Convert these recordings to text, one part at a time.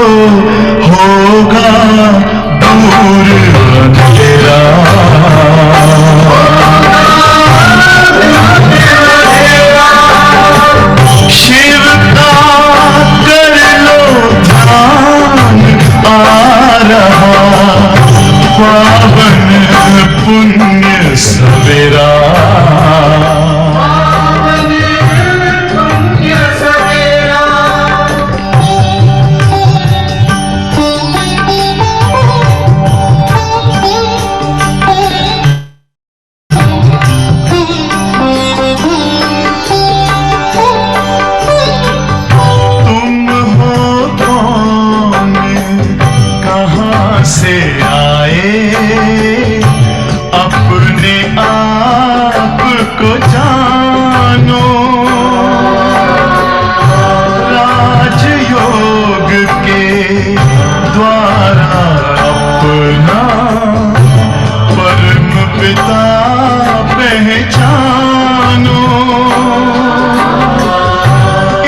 होगा दूर अंधेरा। शिव का कर लो ध्यान, आ रहा पावन पुण्य सवेरा। से आए अपने आप को जानो, राजयोग के द्वारा अपना परम पिता पहचानो।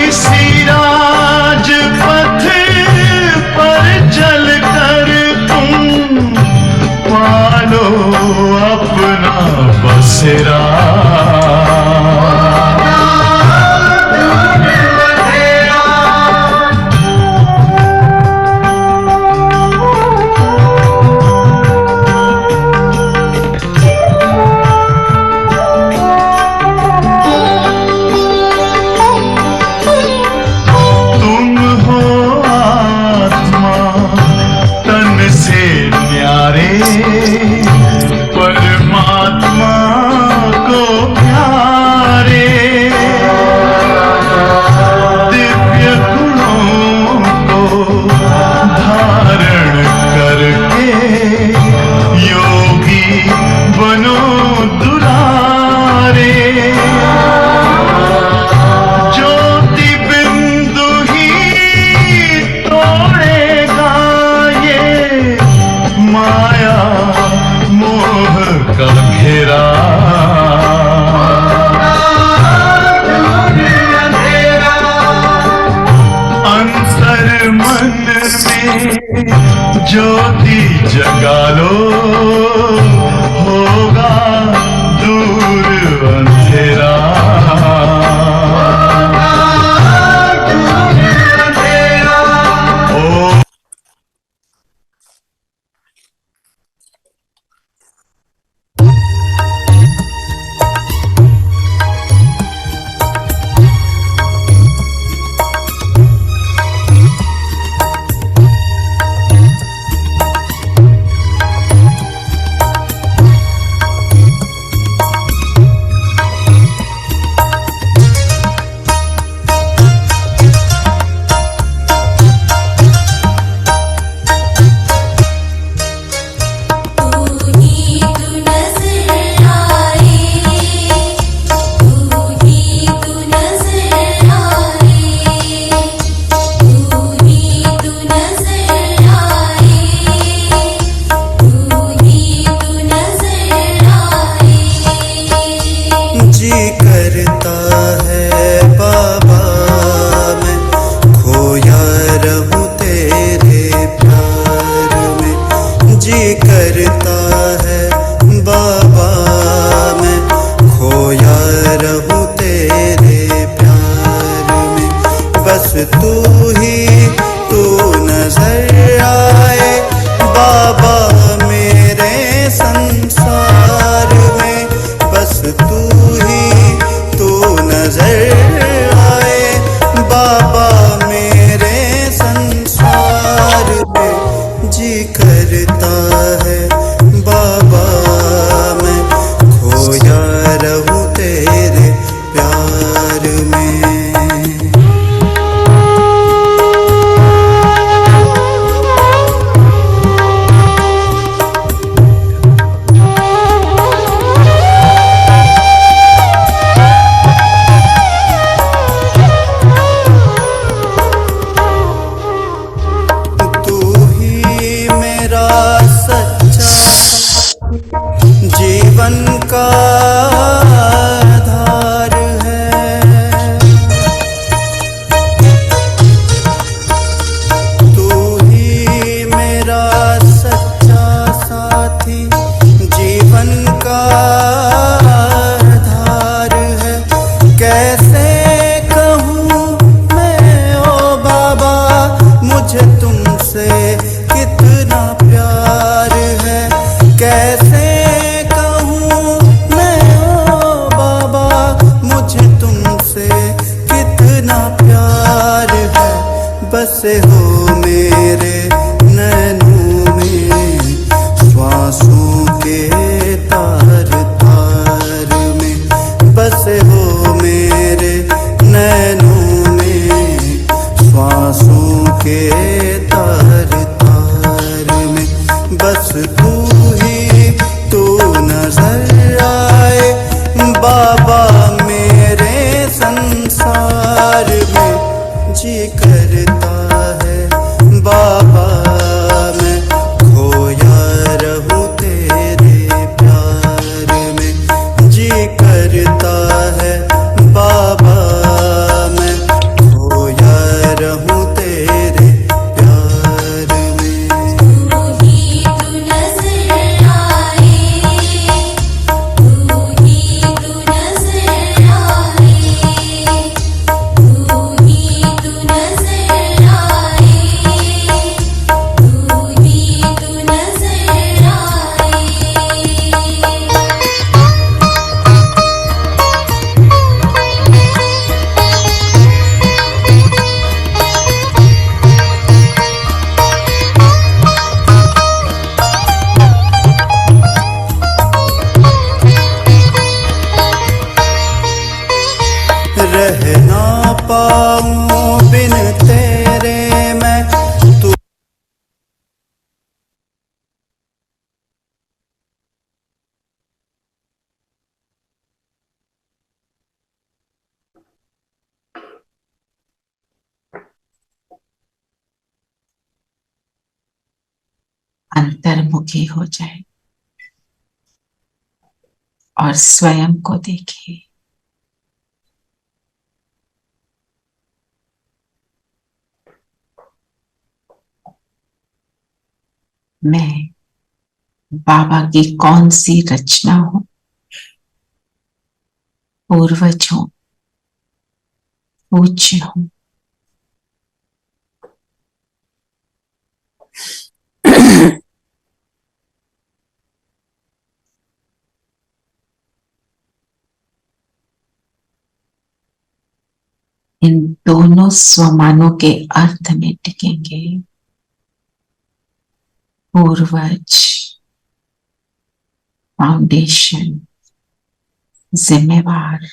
इसी राजपथ पर चलकर पालो अपना बसेरा। तुम हो आत्मा तन से न्यारे, परमात्मा को प्यारे। दिव्य गुणों को धारण करके योगी बनो दुलारे। ज्योति बिंदु ही तोड़ेगा ये माया मोह का घेरा। अंतर मन में ज्योति जगा लो, होगा दूर अंधेरा। जी करता है अंतर्मुखी हो जाए और स्वयं को देखिए। मैं बाबा की कौन सी रचना हूं? पूर्वज हूं, पूज्य हूं। इन दोनों स्वमानों के अर्थ में टिकेंगे। पूर्वज, फाउंडेशन, जिम्मेवार,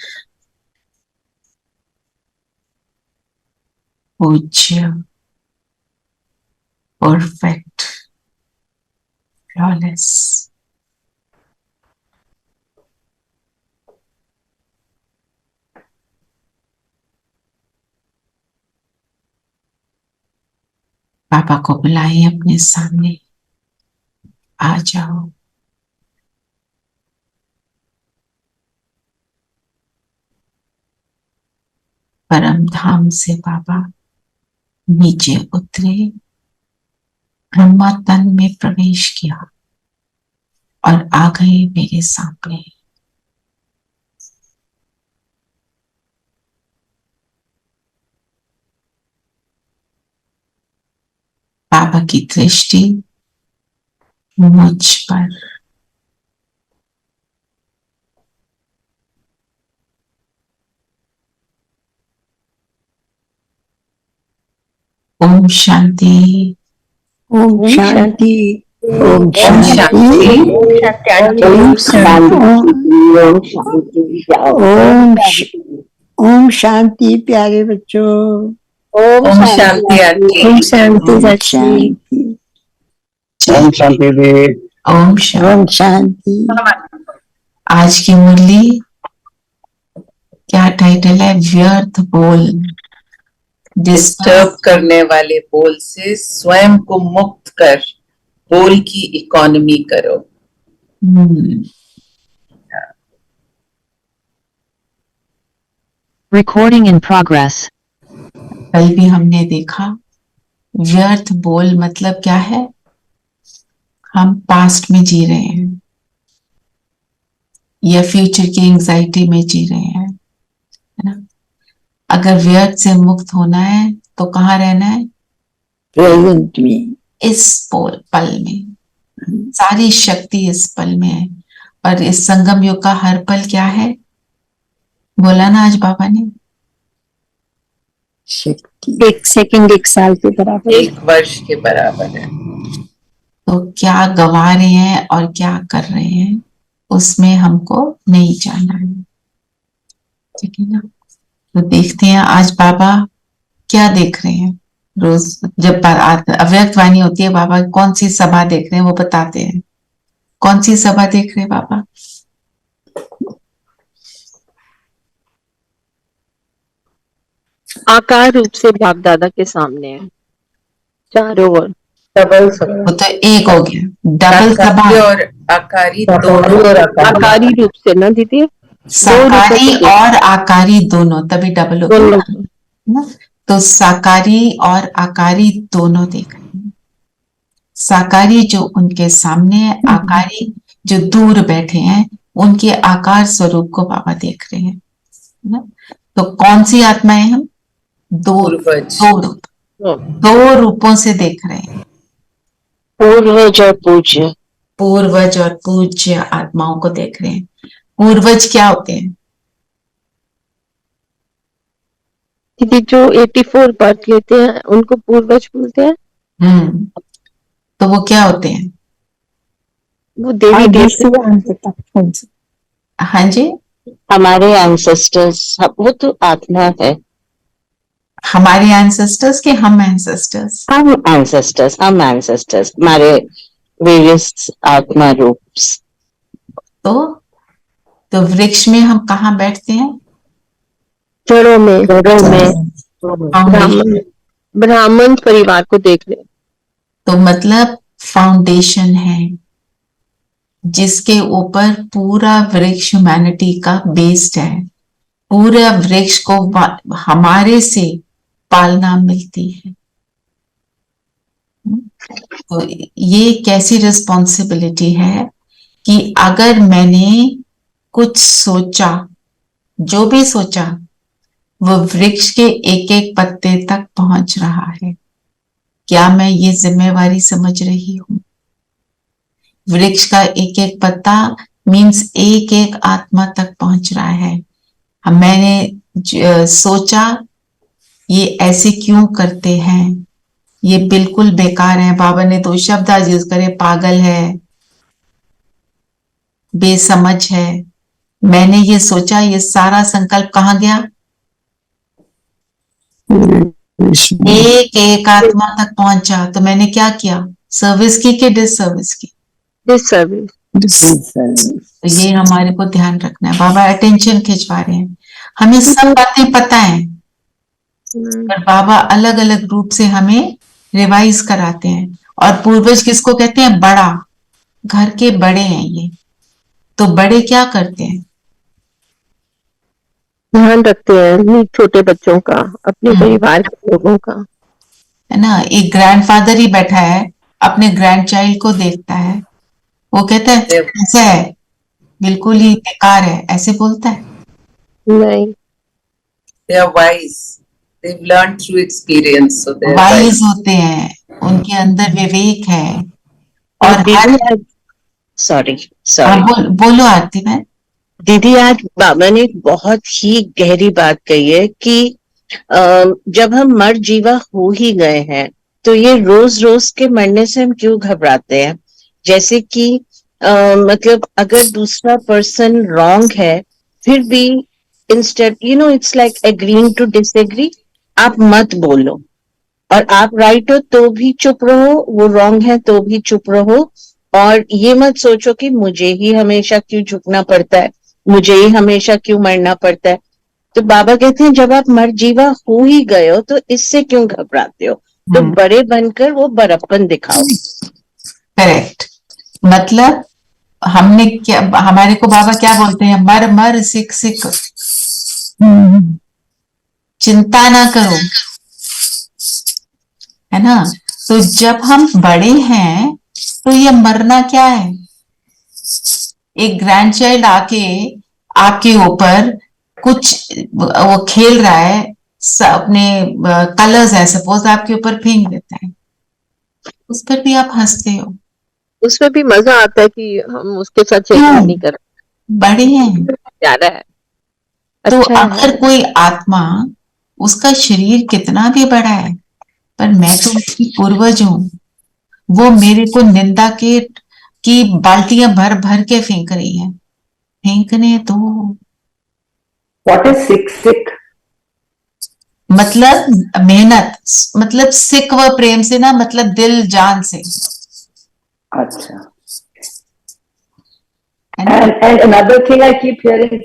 पूज्य, परफेक्ट, फ्लॉलेस। पापा को बुलाइए अपने सामने, आ जाओ। परम धाम से बाबा नीचे उतरे, ब्रह्मा तन में प्रवेश किया और आ गए मेरे सामने। बाबा की दृष्टि मुझ पर। ओम शांति, ओम शांति, ओम ओम शांति, शांति, ओम शांति, ओम शांति प्यारे बच्चों। ओम शांति आंटी, ओम शांति, शांति, ओम शांति देवी। ओम ओम शांति। शांति। आज की मुरली क्या टाइटल है? व्यर्थ बोल, डिस्टर्ब करने वाले बोल से स्वयं को मुक्त कर बोल की इकोनॉमी करो। Recording in progress. कल भी हमने देखा व्यर्थ बोल मतलब क्या है? हम पास्ट में जी रहे हैं या फ्यूचर की एंजाइटी में जी रहे हैं, है ना? अगर व्यर्थ से मुक्त होना है तो कहाँ रहना है? प्रेजेंट में, इस पल में। सारी शक्ति इस पल में है। और इस संगम युग का हर पल क्या है? बोला ना आज बाबा ने, शक्ति 1 सेकंड 1 साल के बराबर। 1 वर्ष के बराबर है। तो क्या गवा रहे हैं और क्या कर रहे हैं उसमें हमको नहीं जाना है, ठीक है ना? तो देखते हैं आज बाबा क्या देख रहे हैं। रोज जब अव्यक्त वाणी होती है, बाबा कौन सी सभा देख रहे हैं वो बताते हैं। कौन सी सभा देख रहे हैं बाबा? आकार रूप से बाप दादा के सामने है, चारों ओर। डबल वो तो एक हो गया, डबल सभा। और आकारी दोनों। आकारी रूप से ना दीदी, साकारी और आकारी दोनों, तभी डबल होता है ना? तो साकारी और आकारी दोनों देख रहे हैं। साकारी जो उनके सामने है, आकारी जो दूर बैठे हैं, उनके आकार स्वरूप को बाबा देख रहे हैं ना? तो कौन सी आत्माएं हम? दो रूपों से देख रहे हैं। पूर्वज और पूज्य। पूर्वज और पूज्य आत्माओं को देख रहे हैं। पूर्वज क्या होते हैं? दीदी जो 84 बर्थ लेते हैं उनको पूर्वज बोलते हैं। तो वो क्या होते हैं? वो देवी देवता। हाँ जी, हमारे एंसेस्टर्स, वो तो आत्मा है। हमारे एंसेस्टर्स के हम एंसेस्टर्स? हम एंसेस्टर्स हमारे वेरियस आत्मा रूप्स। तो वृक्ष में हम कहाँ बैठते हैं? जड़ों में ब्राह्मण परिवार को देख रहे। तो मतलब फाउंडेशन है जिसके ऊपर पूरा वृक्ष ह्यूमैनिटी का बेस्ड है। पूरे वृक्ष को हमारे से पालना मिलती है। तो ये कैसी रिस्पॉन्सिबिलिटी है कि अगर मैंने कुछ सोचा, जो भी सोचा, वो वृक्ष के एक एक पत्ते तक पहुंच रहा है। क्या मैं ये जिम्मेवारी समझ रही हूं? वृक्ष का एक एक पत्ता मीन्स एक एक आत्मा तक पहुंच रहा है। मैंने सोचा ये ऐसे क्यों करते हैं, ये बिल्कुल बेकार है। बाबा ने दो शब्द आज यूज करे, पागल है, बेसमझ है। मैंने ये सोचा, ये सारा संकल्प कहाँ गया? एक एक आत्मा तक पहुंचा। तो मैंने क्या किया? सर्विस की कि डिसर्विस की? डिसर्विस। तो ये हमारे को ध्यान रखना है। बाबा अटेंशन खिंचवा रहे हैं, हमें सब बातें पता है, पर बाबा अलग अलग रूप से हमें रिवाइज कराते हैं। और पूर्वज किसको कहते हैं? बड़ा। घर के बड़े हैं ये। तो बड़े क्या करते हैं? ध्यान रखते हैं छोटे बच्चों का, अपने परिवार के लोगों का, है ना। एक ग्रैंडफादर ही बैठा है, अपने ग्रैंड चाइल्ड को देखता है, वो कहता है कैसा है, बिल्कुल ही बेकार है, ऐसे बोलता है? नहीं। They are wise. They've learned through experience. So they are wise होते हैं, उनके अंदर विवेक है। और सॉरी बोलो आरती मैम। दीदी, आज बाबा ने एक बहुत ही गहरी बात कही है कि जब हम मर जीवा हो ही गए हैं तो ये रोज रोज के मरने से हम क्यों घबराते हैं? जैसे कि मतलब अगर दूसरा पर्सन रॉन्ग है फिर भी instead it's like agreeing to disagree, आप मत बोलो। और आप राइट हो तो भी चुप रहो, वो रॉन्ग है तो भी चुप रहो। और ये मत सोचो कि मुझे ही हमेशा क्यों झुकना पड़ता है, मुझे ही हमेशा क्यों मरना पड़ता है। तो बाबा कहते हैं जब आप मर जीवा हो ही गए हो तो इससे क्यों घबराते हो? तो बड़े बनकर वो बड़प्पन दिखाओ। करेक्ट। मतलब हमने क्या, हमारे को बाबा क्या बोलते हैं? मर मर सिक सिक, चिंता ना करो, है ना। तो जब हम बड़े हैं तो ये मरना क्या है? एक ग्रैंड चाइल्ड आके आपके ऊपर कुछ वो खेल रहा है, अपने कलर्स है सपोज, आपके ऊपर फेंक देता है, उस पर भी आप हंसते हो। उसमें भी मजा आता है कि हम उसके साथ चेकिंग नहीं कर रहे, बड़े हैं। ज्यादा है। तो अच्छा अगर कोई आत्मा, उसका शरीर कितना भी बड़ा है, पर मैं तो उसकी पूर्वज हूं, वो मेरे को निंदा के की बाल्टियां भर भर के फेंक रही है, फेंकने दो। व्हाट इज सिक सिक? मतलब मेहनत, मतलब सिक व प्रेम से ना, मतलब दिल जान से। अच्छा। And another thing I keep hearing,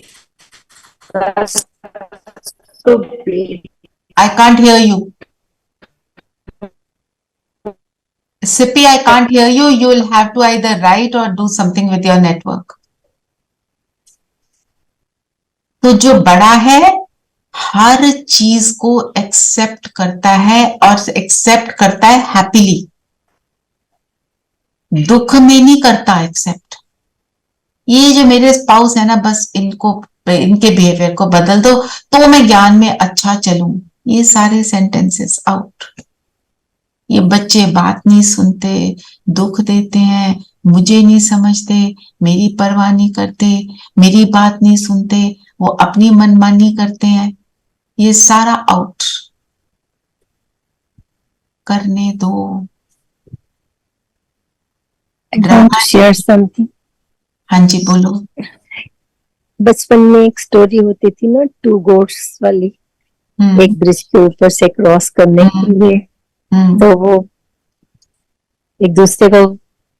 so be. I can't hear you. Sippy, I can't hear you. You'll have to either write or do something with your network. तो जो बड़ा है हर चीज को एक्सेप्ट करता है, और एक्सेप्ट करता है हैप्पीली, दुख में नहीं करता एक्सेप्ट। ये जो मेरे स्पाउस है ना, बस इनको, इनके बिहेवियर को बदल दो तो मैं ज्ञान में अच्छा चलूं। ये सारे सेंटेंसेस आउट। ये बच्चे बात नहीं सुनते, दुख देते हैं, मुझे नहीं समझते, मेरी परवाह नहीं करते, मेरी बात नहीं सुनते, वो अपनी मनमानी करते हैं, ये सारा आउट। करने दो। Share something. हाँ जी बोलो। बचपन में एक स्टोरी होती थी ना, 2 गोट्स वाली, एक ब्रिज के ऊपर से क्रॉस करने के लिए, तो वो एक दूसरे को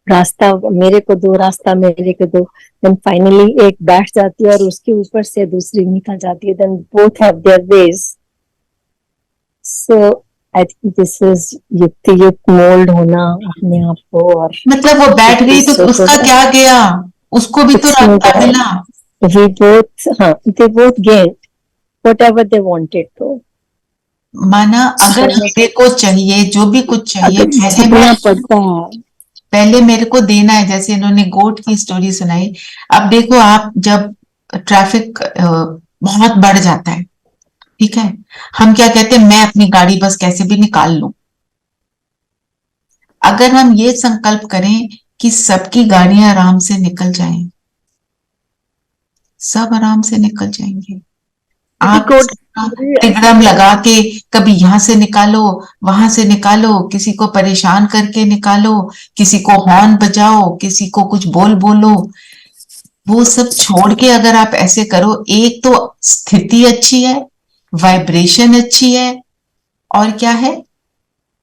रास्ता, मेरे को दो रास्ता, मेरे को दो, देन फाइनली एक बैठ जाती है और उसके ऊपर से दूसरी निकल जाती है, then both have their ways. So I think this is युक्ति युक्त मोल्ड होना अपने आप को, और मतलब वो बैठ गई तो उसका क्या गया, उसको भी तो कुछ नहीं रास्ता गया। मिला। we both, हाँ, they both gained whatever they wanted to। माना अगर मेरे को चाहिए जो भी कुछ चाहिए, अगर सीखना पड़ता है। पहले मेरे को देना है। जैसे इन्होंने गोट की स्टोरी सुनाई। अब देखो आप, जब ट्रैफिक बहुत बढ़ जाता है, ठीक है, हम क्या कहते हैं, मैं अपनी गाड़ी बस कैसे भी निकाल लूं। अगर हम ये संकल्प करें कि सबकी गाड़ियां आराम से निकल जाएं, सब आराम से निकल जाएंगे। आप तिगड़म लगा के कभी यहां से निकालो, वहां से निकालो, किसी को परेशान करके निकालो, किसी को हॉर्न बजाओ, किसी को कुछ बोलो, वो सब छोड़ के अगर आप ऐसे करो, एक तो स्थिति अच्छी है, वाइब्रेशन अच्छी है, और क्या है,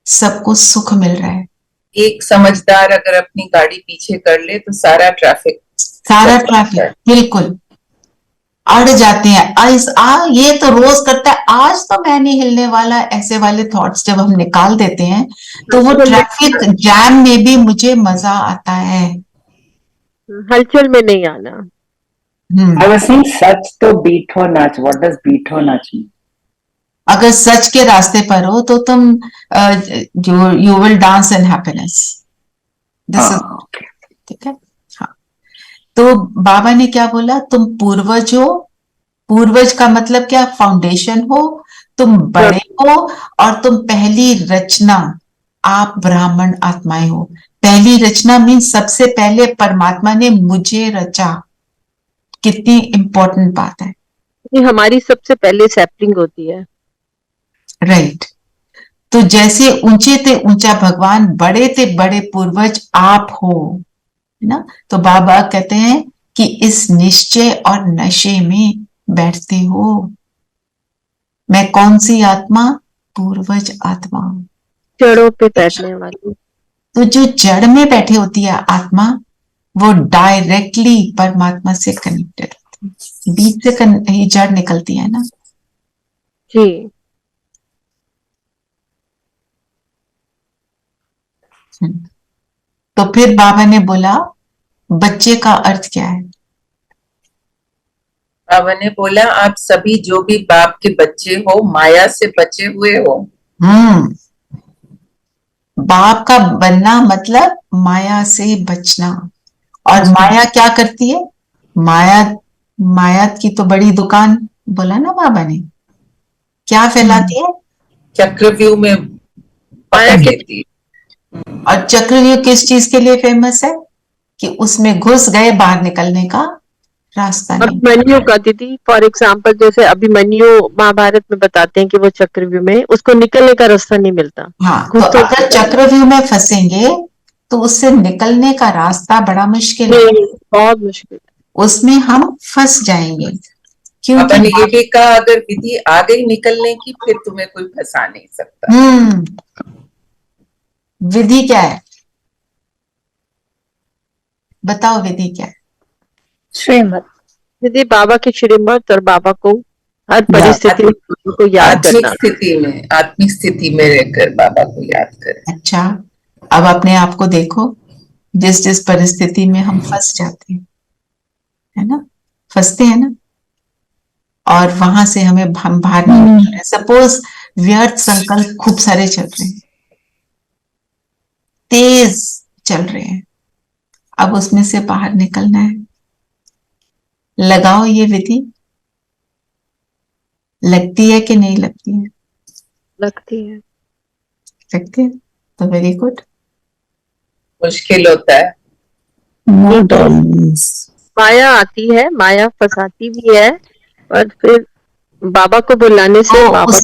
सबको सुख मिल रहा है। एक समझदार अगर अपनी गाड़ी पीछे कर ले तो सारा ट्रैफिक बिल्कुल अड़ जाते हैं। ये तो रोज करता है, आज तो मैं नहीं हिलने वाला, ऐसे वाले थॉट्स जब हम निकाल देते हैं तो वो ट्रैफिक जैम में भी मुझे मजा आता है, हलचल में नहीं आना। I was saying सच तो बीठो नाच। What does बीठो नाच mean? अगर सच के रास्ते पर हो तो तुम you will dance in happiness. This is ठीक है। हाँ, तो बाबा ने क्या बोला, तुम पूर्वज हो। पूर्वज का मतलब क्या, फाउंडेशन हो, तुम बड़े हो, और तुम पहली रचना, आप ब्राह्मण आत्माएं हो। पहली रचना मीन सबसे पहले परमात्मा ने मुझे रचा। कितनी इंपॉर्टेंट बात है। ये हमारी सबसे पहले सैपलिंग होती है। राइट। तो जैसे ऊंचे थे ऊंचा भगवान, बड़े थे बड़े पूर्वज आप हो, है ना। तो बाबा कहते हैं कि इस निश्चय और नशे में बैठते हो। मैं कौन सी आत्मा, पूर्वज आत्मा। जड़ों पे बैठने वाली। तो जो जड़ में बैठे होती है आत्मा, वो डायरेक्टली परमात्मा से कनेक्टेड होती है। बीच से ही जड़ निकलती है ना जी। तो फिर बाबा ने बोला, बच्चे का अर्थ क्या है। बाबा ने बोला, आप सभी जो भी बाप के बच्चे हो, माया से बचे हुए हो। बाप का बनना मतलब माया से बचना। और माया क्या करती है, माया माया की तो बड़ी दुकान, बोला ना बाबा ने, क्या फैलाती है, चक्रव्यूह में पकड़ लेती है। और चक्रव्यूह किस चीज के लिए फेमस है, कि उसमें घुस गए, बाहर निकलने का रास्ता नहीं। अभिमन्यु का दीदी, फॉर एग्जाम्पल, जैसे अभिमन्यु महाभारत में बताते हैं कि वो चक्रव्यूह में, उसको निकलने का रास्ता नहीं मिलता। हाँ, तो अगर चक्रव्यूह में फंसेंगे तो उससे निकलने का रास्ता बड़ा मुश्किल है, बहुत मुश्किल। उसमें हम फंस जाएंगे। बाबा ने ये भी कहा, अगर विधि आ गई निकलने की, फिर तुम्हें कोई फंसा नहीं सकता। विधि क्या है, बताओ विधि क्या है। श्रीमत। दीदी बाबा के श्रीमत और बाबा को हर परिस्थिति में को याद करना। आत्मिक स्थिति में रहकर बाबा को याद करें। अच्छा, अब अपने आप को देखो, जिस जिस परिस्थिति में हम फंस जाते हैं, है ना, फंसते हैं ना, और वहां से हमें हम बाहर नहीं निकल रहे। सपोज व्यर्थ संकल्प खूब सारे चल रहे हैं, तेज चल रहे हैं, अब उसमें से बाहर निकलना है। लगाओ ये विधि, लगती है कि नहीं लगती है, लगती है। लगती है, तो वेरी गुड। मुश्किल होता है, माया आती है, माया फंसाती भी है, और फिर बाबा को बुलाने से तो बाबा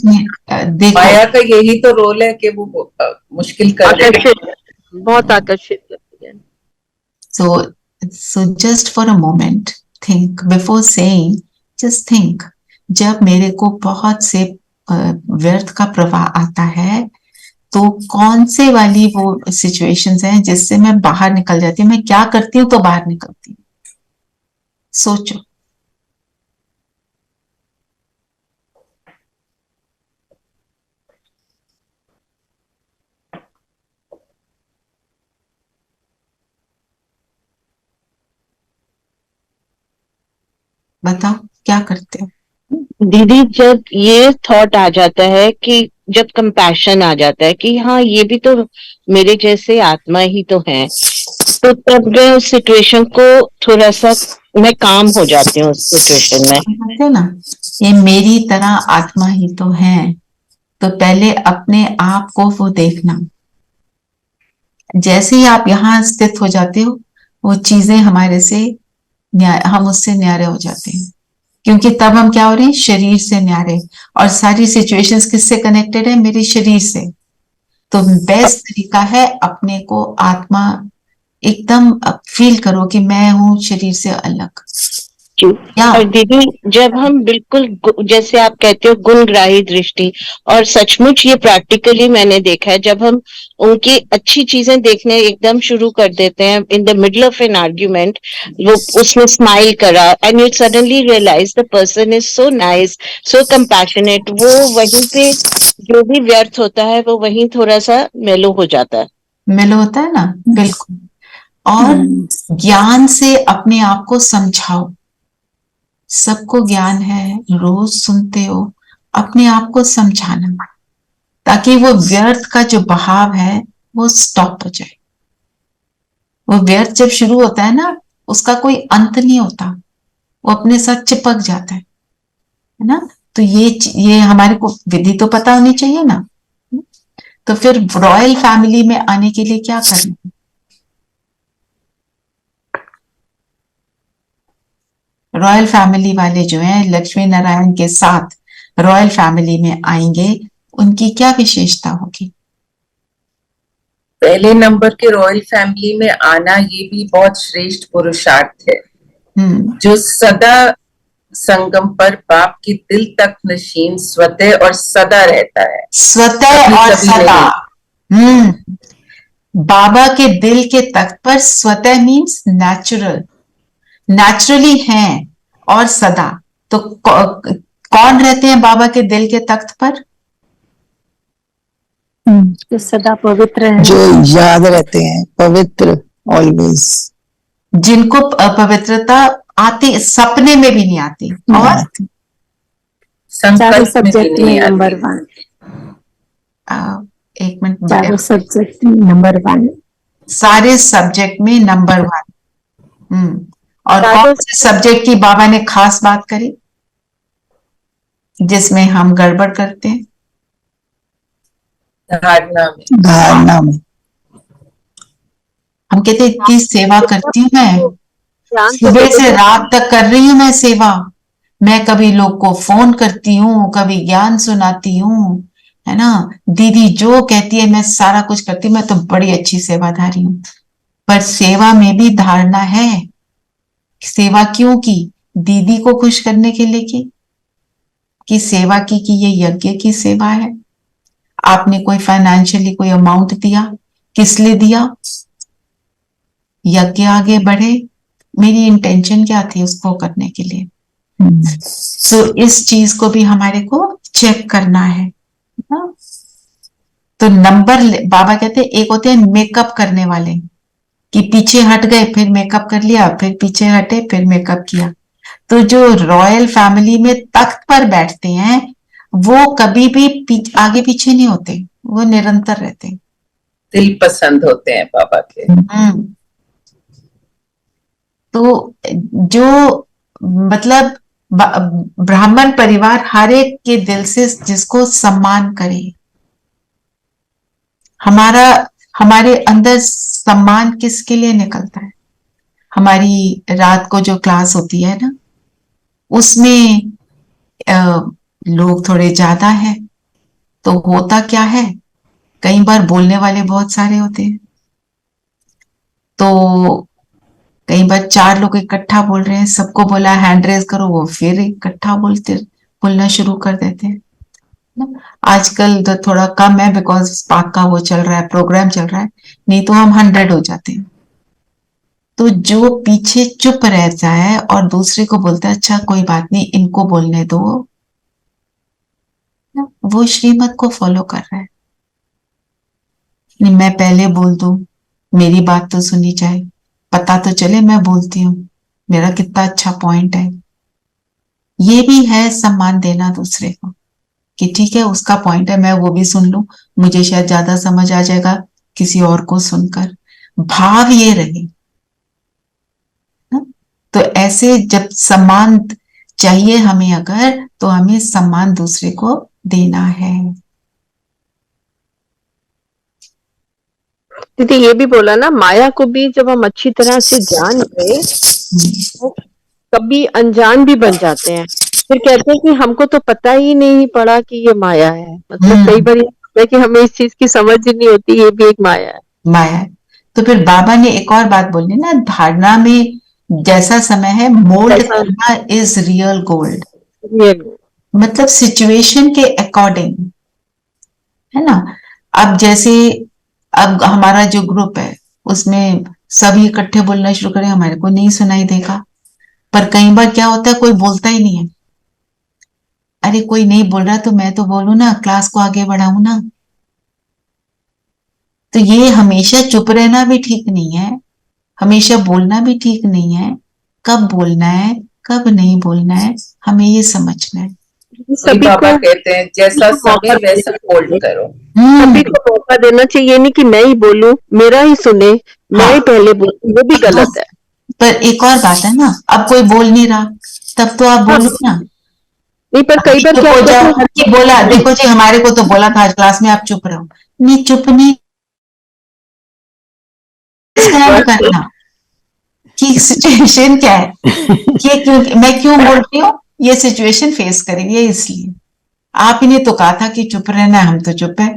देखो, माया का यही तो रोल है कि वो मुश्किल कर देती है, बहुत आकर्षित करती है। so just for a moment think before saying, just think, जब मेरे को बहुत से व्यर्थ का प्रवाह आता है, तो कौन से वाली वो सिचुएशंस हैं जिससे मैं बाहर निकल जाती हूँ, मैं क्या करती हूँ तो बाहर निकलती हूँ। सोचो। बताओ क्या करते हो? दीदी, जब ये थॉट आ जाता है कि जब कंपैशन आ जाता है कि हाँ ये भी तो मेरे जैसे आत्मा ही तो है, तो तब मैं उस सिचुएशन को थोड़ा सा मैं काम हो जाती हूँ उस सिचुएशन में। कहते हो ना, ये मेरी तरह आत्मा ही तो है, तो पहले अपने आप को वो देखना। जैसे ही आप यहाँ स्थित हो जाते हो, वो चीजें हमारे से हम उससे न्यारे हो जाते हैं, क्योंकि तब हम क्या हो रहे हैं, शरीर से न्यारे। और सारी सिचुएशंस किससे कनेक्टेड है? मेरे शरीर से। तो बेस्ट तरीका है अपने को आत्मा एकदम फील करो कि मैं हूं शरीर से अलग। या और दीदी, जब हम बिल्कुल जैसे आप कहते हो गुणग्राही दृष्टि, और सचमुच ये प्रैक्टिकली मैंने देखा है, जब हम उनकी अच्छी चीजें देखने एकदम शुरू कर देते हैं in the middle of an argument, वो उसने स्माइल करा and you suddenly realise the person is so nice, so compassionate, वो वहीं पे जो भी व्यर्थ होता है वो वहीं थोड़ा सा मेलो हो जाता है। मेलो होता है ना, बिल्कुल। और ज्ञान से अपने आप को समझाओ। सबको ज्ञान है, रोज सुनते हो, अपने आप को समझाना, ताकि वो व्यर्थ का जो बहाव है वो स्टॉप हो जाए। वो व्यर्थ जब शुरू होता है ना, उसका कोई अंत नहीं होता, वो अपने साथ चिपक जाता है ना। तो ये हमारे को विधि तो पता होनी चाहिए ना। तो फिर रॉयल फैमिली में आने के लिए क्या करना है? रॉयल फैमिली वाले जो हैं, लक्ष्मी नारायण के साथ रॉयल फैमिली में आएंगे, उनकी क्या विशेषता होगी? पहले नंबर के रॉयल फैमिली में आना ये भी बहुत श्रेष्ठ पुरुषार्थ है, जो सदा संगम पर बाप के दिल तक नशीन स्वतः और सदा रहता है। स्वतः और सदा। बाबा के दिल के तख्त पर स्वतः मीन्स नेचुरल, नेचुरली हैं और सदा। तो कौन रहते हैं बाबा के दिल के तख्त पर? जो सदा पवित्र है, जो याद रहते हैं, पवित्र, ऑलवेज, जिनको पवित्रता आती सपने में भी नहीं आती, और चारों सब्जेक्ट में नंबर 1। एक मिनट, चारों सब्जेक्ट में नंबर 1, सारे सब्जेक्ट में नंबर 1। और कौन से सब्जेक्ट की बाबा ने खास बात करी जिसमें हम गड़बड़ करते हैं? धारणा में। हम कहते हैं इतनी सेवा करती हूँ मैं, सुबह से रात तक कर रही हूँ मैं सेवा, मैं कभी लोग को फोन करती हूँ, कभी ज्ञान सुनाती हूँ, है ना, दीदी जो कहती है मैं सारा कुछ करती हूँ, मैं तो बड़ी अच्छी सेवाधारी हूँ। पर सेवा में भी धारणा है। सेवा क्यों की? दीदी को खुश करने के लिए की कि सेवा की कि ये यज्ञ की सेवा है? आपने कोई फाइनेंशियली कोई अमाउंट दिया, किस लिए दिया? यज्ञ आगे बढ़े, मेरी इंटेंशन क्या थी उसको करने के लिए। सो इस चीज को भी हमारे को चेक करना है ना? तो नंबर बाबा कहते हैं, एक होते हैं मेकअप करने वाले कि पीछे हट गए फिर मेकअप कर लिया, फिर पीछे हटे फिर मेकअप किया। तो जो रॉयल फैमिली में तख्त पर बैठते हैं वो कभी भी आगे पीछे नहीं होते, वो निरंतर रहते हैं। दिल पसंद होते हैं बाबा के। तो जो मतलब ब्राह्मण परिवार हर एक के दिल से जिसको सम्मान करे, हमारे अंदर सम्मान किसके लिए निकलता है? हमारी रात को जो क्लास होती है ना, उसमें लोग थोड़े ज्यादा है, तो होता क्या है, कई बार बोलने वाले बहुत सारे होते हैं, तो कई बार 4 लोग इकट्ठा बोल रहे हैं, सबको बोला हैंड रेज करो, वो फिर इकट्ठा बोलना शुरू कर देते हैं। आजकल तो थोड़ा कम है बिकॉज स्पार्क का वो चल रहा है, प्रोग्राम चल रहा है, नहीं तो हम 100 हो जाते हैं। तो जो पीछे चुप रहता है और दूसरे को बोलता है अच्छा कोई बात नहीं इनको बोलने दो, वो श्रीमत को फॉलो कर रहा है। नहीं, मैं पहले बोल दूं, मेरी बात तो सुनी जाए, पता तो चले मैं बोलती हूँ, मेरा कितना अच्छा पॉइंट है। ये भी है सम्मान देना दूसरे को, कि ठीक है उसका पॉइंट है, मैं वो भी सुन लूं, मुझे शायद ज्यादा समझ आ जाएगा किसी और को सुनकर। भाव ये रहे ना? तो ऐसे जब सम्मान चाहिए हमें अगर, तो हमें सम्मान दूसरे को देना है। दीदी ये भी बोला ना, माया को भी जब हम अच्छी तरह से जान गए तो कभी अनजान भी बन जाते हैं, फिर कहते हैं कि हमको तो पता ही नहीं पड़ा कि ये माया है। मतलब कई बार ये होता है कि हमें इस चीज की समझ ही नहीं होती, ये भी एक माया है। माया है। तो फिर बाबा ने एक और बात बोली ना, धारणा में जैसा समय है, मोल्ड करना इज रियल गोल्ड। मतलब सिचुएशन के अकॉर्डिंग, है ना। अब जैसे अब हमारा जो ग्रुप है उसमें सभी इकट्ठे बोलना शुरू करें, हमारे को नहीं सुनाई देगा। पर कई बार क्या होता है, कोई बोलता ही नहीं है। अरे कोई नहीं बोल रहा तो मैं तो बोलूं ना, क्लास को आगे बढ़ाऊं ना। तो ये हमेशा चुप रहना भी ठीक नहीं है, हमेशा बोलना भी ठीक नहीं है। कब बोलना है, कब नहीं बोलना है, हमें ये समझना है। सभी बाबा कहते हैं जैसा समय वैसा होल्ड करो। सभी को मौका देना चाहिए, ये नहीं कि मैं ही बोलूं, मेरा ही सुने, मैं ही पहले बोलूं, वो भी गलत है। पर एक और बात है ना, अब कोई बोल नहीं रहा, तब तो आप बोलो ना। नहीं पर कई बार क्या होता है कि बोला, देखो जी हमारे को तो बोला था आज क्लास में, आप चुप रहो। नहीं, चुप नहीं करना कि सिचुएशन क्या है, ये क्यों, मैं क्यों बोल रही हूँ, ये सिचुएशन फेस करेंगे इसलिए। आप ही ने तो कहा था कि चुप रहना, हम तो चुप है।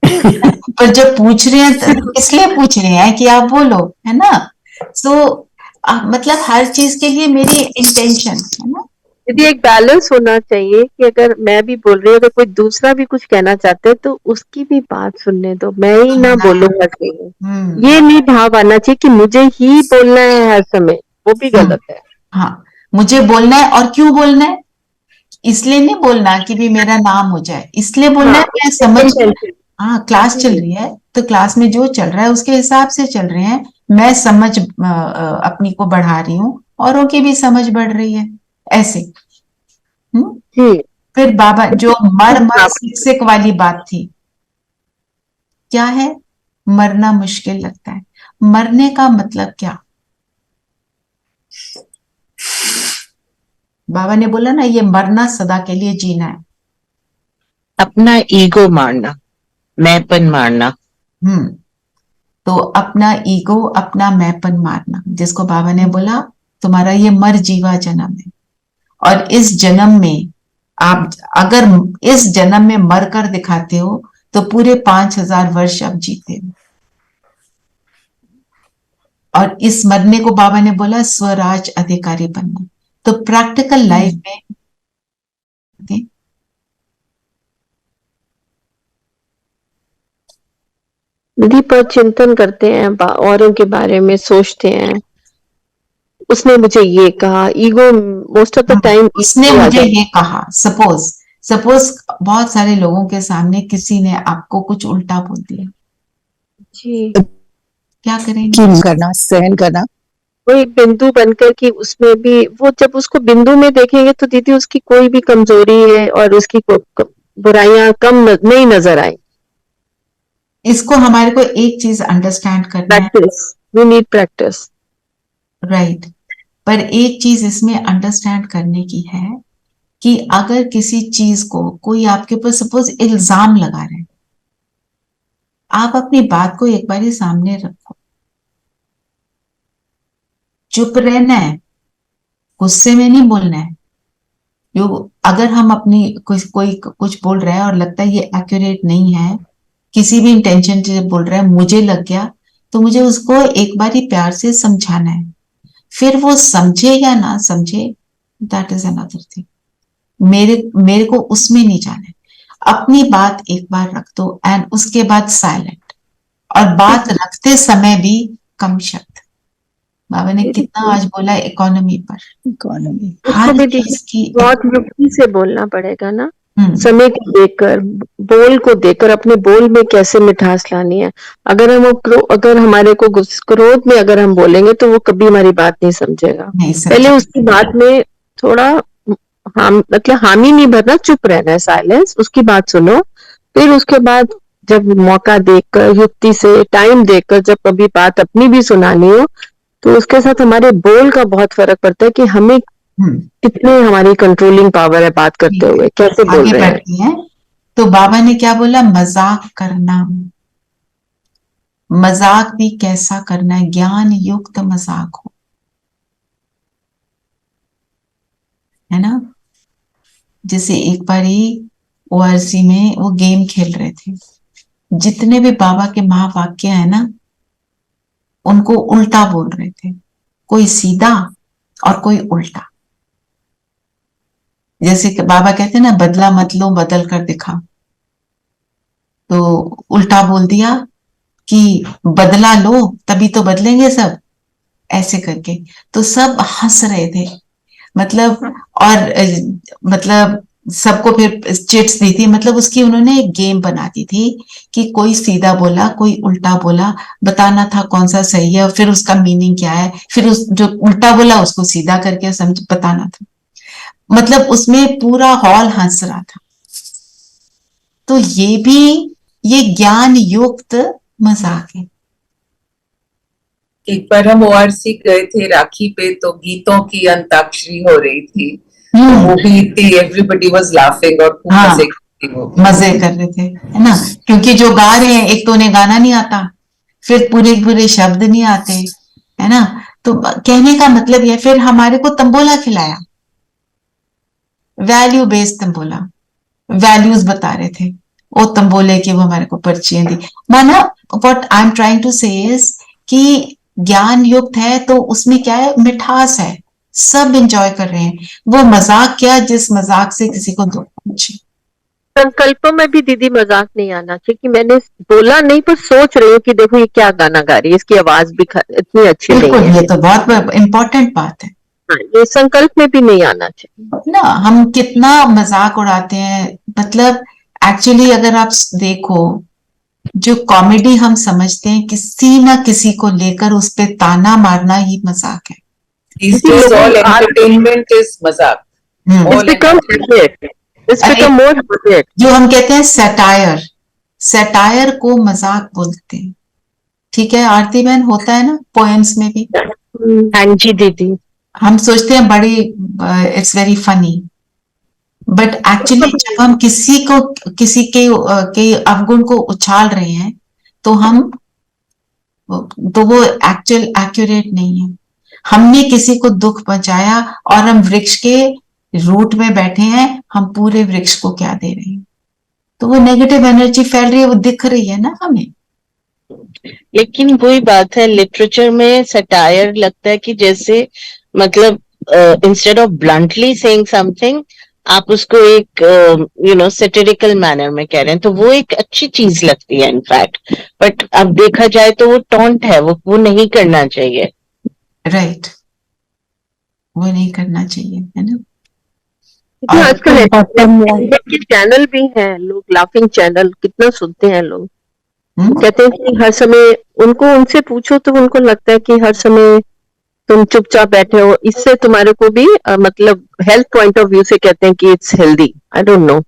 पर जब पूछ रहे हैं तो इसलिए पूछ रहे हैं कि आप बोलो, है ना। सो मतलब हर चीज के लिए मेरी इंटेंशन है ना। यदि एक बैलेंस होना चाहिए कि अगर मैं भी बोल रही हूँ, अगर कोई दूसरा भी कुछ कहना चाहते हैं तो उसकी भी बात सुनने दो, मैं ही ना बोलूंगा। ये नहीं भाव आना चाहिए कि मुझे ही बोलना है हर समय, वो भी गलत है। हाँ, मुझे बोलना है, और क्यों बोलना है, इसलिए नहीं बोलना कि भी मेरा नाम हो जाए, इसलिए बोलना है मैं समझ। हाँ, क्लास चल रही है तो क्लास में जो चल रहा है उसके हिसाब से चल रहे हैं, मैं समझ अपनी को बढ़ा रही हूँ, औरों की भी समझ बढ़ रही है, ऐसे। फिर बाबा जो मर सिक सिक वाली बात थी, क्या है, मरना मुश्किल लगता है, मरने का मतलब क्या। बाबा ने बोला ना, ये मरना सदा के लिए जीना है। अपना ईगो मारना, मैंपन मारना। तो अपना ईगो, अपना मैंपन मारना, जिसको बाबा ने बोला तुम्हारा ये मर जीवा जन्म है, और इस जन्म में आप अगर इस जन्म में मर कर दिखाते हो तो पूरे 5000 वर्ष आप जीते हो। और इस मरने को बाबा ने बोला स्वराज अधिकारी बनना। तो प्रैक्टिकल लाइफ में दीदी पर चिंतन करते हैं, औरों के बारे में सोचते हैं, उसने मुझे ये कहा, ego most of the time उसने मुझे ये कहा। सपोज बहुत सारे लोगों के सामने किसी ने आपको कुछ उल्टा बोल दिया जी, क्या करेंगे, करना, सहन करना। वो एक बिंदु बनकर कि उसमें भी वो जब उसको बिंदु में देखेंगे तो दीदी उसकी कोई भी कमजोरी है और उसकी बुराइयां कम नहीं नजर आए। इसको हमारे को एक चीज अंडरस्टैंड करना है, वी नीड प्रैक्टिस, राइट। पर एक चीज इसमें अंडरस्टैंड करने की है कि अगर किसी चीज को कोई आपके ऊपर सपोज इल्जाम लगा रहे हैं, आप अपनी बात को एक बार ही सामने रखो, चुप रहना है, गुस्से में नहीं बोलना है। जो अगर हम अपनी कोई कुछ बोल रहा है और लगता है ये एक्यूरेट नहीं है, किसी भी इंटेंशन से बोल रहा है, मुझे लग गया, तो मुझे उसको एक बार ही प्यार से समझाना है। फिर वो समझे या ना समझे, दैट इज अनदर थिंग। मेरे को उसमें नहीं जाना है। अपनी बात एक बार रख दो एंड उसके बाद साइलेंट, और बात रखते समय भी कम शब्द। बाबा ने कितना आज बोला इकोनॉमी पर, इकोनॉमी हर चीज की बहुत युक्ति से बोलना पड़ेगा ना, समय को देखकर, बोल को देखकर, अपने बोल में कैसे मिठास लानी है। अगर हमारे को क्रोध में अगर हम बोलेंगे तो वो कभी हमारी बात नहीं समझेगा। पहले उसकी बात में थोड़ा मतलब हामी नहीं भरना, चुप रहना है, साइलेंस, उसकी बात सुनो। फिर उसके बाद जब मौका देखकर, युक्ति से, टाइम देखकर, जब कभी बात अपनी भी सुनानी हो, तो उसके साथ हमारे बोल का बहुत फर्क पड़ता है कि हमें कितने हमारी कंट्रोलिंग पावर है बात करते हुए, कैसे बोल रहे हैं। तो बाबा ने क्या बोला? मजाक करना। मजाक भी कैसा करना है? ज्ञान युक्त मजाक हो, है ना। जैसे एक बारी ओआरसी में वो गेम खेल रहे थे, जितने भी बाबा के महावाक्य है ना, उनको उल्टा बोल रहे थे, कोई सीधा और कोई उल्टा। जैसे कि बाबा कहते हैं ना, बदला मत लो, बदल कर दिखाओ। तो उल्टा बोल दिया कि बदला लो तभी तो बदलेंगे सब, ऐसे करके। तो सब हंस रहे थे, मतलब, और मतलब सबको फिर चिट्स दी थी। मतलब उसकी उन्होंने एक गेम बना दी थी कि कोई सीधा बोला, कोई उल्टा बोला, बताना था कौन सा सही है और फिर उसका मीनिंग क्या है। फिर उस जो उल्टा बोला उसको सीधा करके समझ बताना था। मतलब उसमें पूरा हॉल हंस रहा था। तो ये ज्ञान युक्त मजाक है। एक बार हम ओआरसी गए थे राखी पे, तो गीतों की अंताक्षरी हो रही थी, तो वो भी थी, एवरीबडी वाज लाफिंग और खूब मजे कर रहे थे, है ना। क्योंकि जो गा रहे हैं, एक तो उन्हें गाना नहीं आता, फिर पूरे पूरे शब्द नहीं आते, है ना। तो कहने का मतलब ये, फिर हमारे को तंबोला खिलाया, वैल्यू बेस्ड तंबोला, वैल्यूज बता रहे थे वो तंबोले की, वो हमारे को पर्चियां दी। माना what I am trying to say is कि ज्ञान युक्त है तो उसमें क्या है? मिठास है, सब एंजॉय कर रहे हैं। वो मजाक क्या, जिस मजाक से किसी को दुख पहुंचे। संकल्पों में भी दीदी मजाक नहीं आना चाहिए कि मैंने बोला नहीं, पर सोच रही हूँ कि देखो ये क्या गाना गा रही है, इसकी आवाज भी इतनी अच्छी नहीं है। ये तो बहुत इम्पोर्टेंट बात है। हाँ, ये संकल्प में भी नहीं आना चाहिए ना। हम कितना मजाक उड़ाते हैं, मतलब एक्चुअली अगर आप देखो, जो कॉमेडी हम समझते हैं किसी ना किसी को लेकर, उस पे ताना मारना ही मजाक है। all entertainment is मजाक। जो हम कहते हैं सटायर, सटायर को मजाक बोलते हैं। ठीक है आरती बहन, होता है ना पोएम्स में भी। हाँ जी दीदी। हम सोचते हैं बड़ी it's very funny, but actually जब हम किसी के अवगुण को उछाल रहे हैं, तो वो एक्चुअल एक्यूरेट नहीं है। हमने किसी को दुख पहुंचाया और हम वृक्ष के रूट में बैठे हैं, हम पूरे वृक्ष को क्या दे रहे हैं? तो वो नेगेटिव एनर्जी फैल रही है, वो दिख रही है ना हमें। लेकिन वही बात है, लिटरेचर में सटायर लगता है कि जैसे मतलब instead of bluntly saying something, आप उसको एक सेटेरिकल मैनर में कह रहे हैं, तो वो एक अच्छी चीज लगती है इनफैक्ट। बट अब देखा जाए तो वो टॉन्ट है, वो नहीं करना चाहिए। राइट, वो नहीं करना चाहिए, है ना। आजकल चैनल भी हैं, लोग लाफिंग चैनल कितना सुनते हैं लोग। कहते हैं कि हर समय उनसे पूछो तो उनको लगता है कि हर समय तुम चुपचाप बैठे हो, इससे तुम्हारे को भी मतलब हेल्थ पॉइंट ऑफ व्यू से कहते हैं कि it's healthy. I don't know,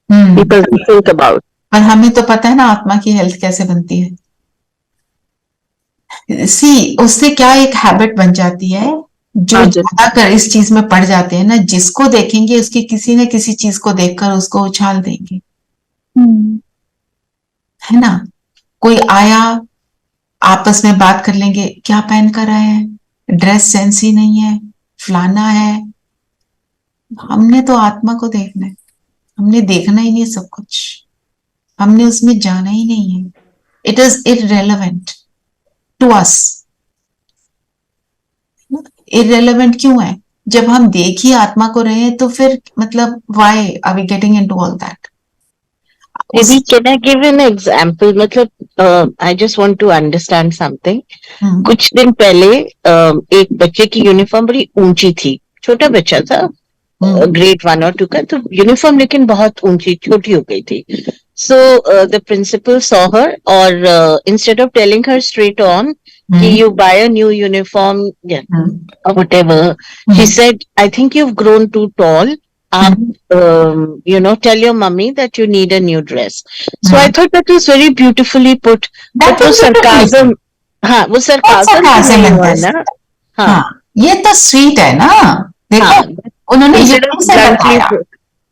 people think about. पर हमें तो पता है ना आत्मा की हेल्थ कैसे बनती है। उससे क्या एक हैबिट बन जाती है, जो ज्यादातर इस चीज में पड़ जाते हैं ना, जिसको देखेंगे उसकी किसी न किसी चीज को देखकर उसको उछाल देंगे, है ना। कोई आया, आपस में बात कर लेंगे, क्या पहन कर आए हैं, ड्रेस सेंस ही नहीं है, फलाना है। हमने तो आत्मा को देखना है, हमने देखना ही नहीं सब कुछ, हमने उसमें जाना ही नहीं है। It is irrelevant to us. Irrelevant क्यों है? जब हम देख ही आत्मा को रहे हैं, तो फिर मतलब why are we getting into all that? Maybe can I give an example? मतलब I just want to understand something. कुछ दिन पहले एक बच्चे की यूनिफॉर्म बड़ी ऊंची थी, छोटा बच्चा था, ग्रेड 1 और 2 का, तो यूनिफॉर्म लेकिन बहुत ऊंची छोटी हो गई थी। So the principal saw her और instead of telling her straight on कि you buy a new uniform or whatever, she said, I think you've grown too tall. tell your mummy that you need a new dress. So I thought that was very beautifully put. That वो was sarcasm, हाँ वो sarcasm sarcasm नहीं in हुआ this. ना, हाँ ये तो sweet है ना, देखो हाँ, उन्होंने instead युक्ति of से bluntly बताया, put.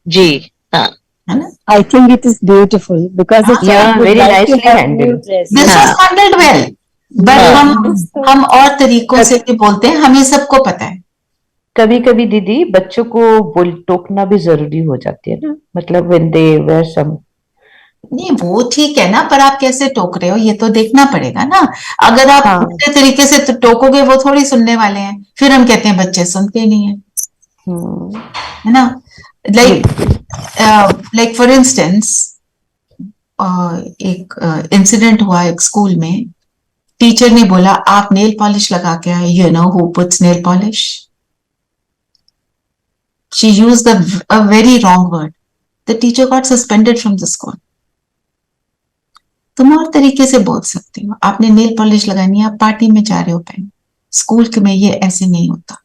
जी, हाँ, है ना? I think it is beautiful because the Yeah, child would very like to nicely have handled. new dress. This हाँ. was handled well, but हाँ. हम और तरीकों से भी बोलते हैं, हमें सबको पता है. कभी कभी दीदी बच्चों को टोकना भी जरूरी हो जाती है ना, मतलब when they wear some. नहीं वो ठीक है ना, पर आप कैसे टोक रहे हो ये तो देखना पड़ेगा ना. अगर आप हाँ. उल्टे तरीके से तो टोकोगे, वो थोड़ी सुनने वाले हैं, फिर हम कहते हैं बच्चे सुनते ही नहीं है, है ना. लाइक फॉर इंस्टेंस एक इंसिडेंट हुआ एक स्कूल में. टीचर ने बोला आप नेल पॉलिश लगा के आए, you know who puts nail polish. She used a very wrong word. The teacher got suspended from the school. तुम और तरीके से बोल सकते हो, आपने नेल पॉलिश लगानी है, आप पार्टी में जा रहे हो पहन, स्कूल में ये ऐसे नहीं होता.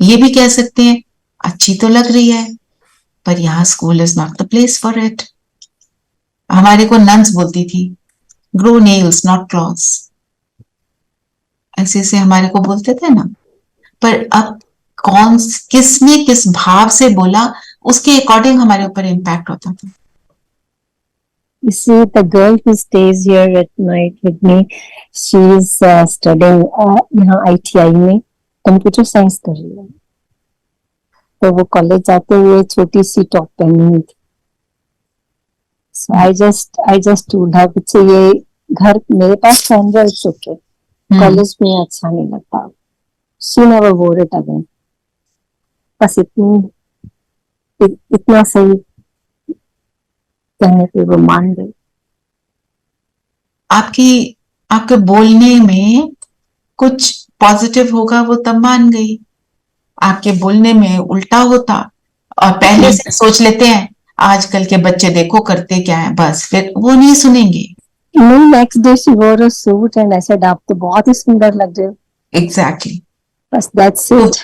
ये भी कह सकते हैं अच्छी तो लग रही है, पर यहाँ school is not the place for it. हमारे को नन्स बोलती थी ग्रो नेल्स नॉट क्लॉज, ऐसे से हमारे को बोलते थे ना. पर अब कौन किसने किस भाव से बोला, उसके अकॉर्डिंग हमारे ऊपर इम्पैक्ट होता था. You see, the girl who stays here at night with me, she is studying यहाँ ITI में कंप्यूटर साइंस कर रही है. तो वो कॉलेज जाते हुए छोटी सी टॉप पहनी हुई थी. So I just told her कि ये घर मेरे पास पहन रहा है, ओके, कॉलेज में अच्छा नहीं लगता. She never wore it again. बस इतना सही कहने पे वो मान गई. आपके बोलने में कुछ पॉजिटिव होगा, वो तब मान गई. आपके बोलने में उल्टा होता और पहले से सोच लेते हैं आजकल के बच्चे देखो करते क्या है, बस फिर वो नहीं सुनेंगे. नेक्स्ट डे शी वोर अ सूट एंड आई सेड आप तो बहुत ही सुंदर लग रहे हो. एग्जैक्टली. बस दैट्स इट.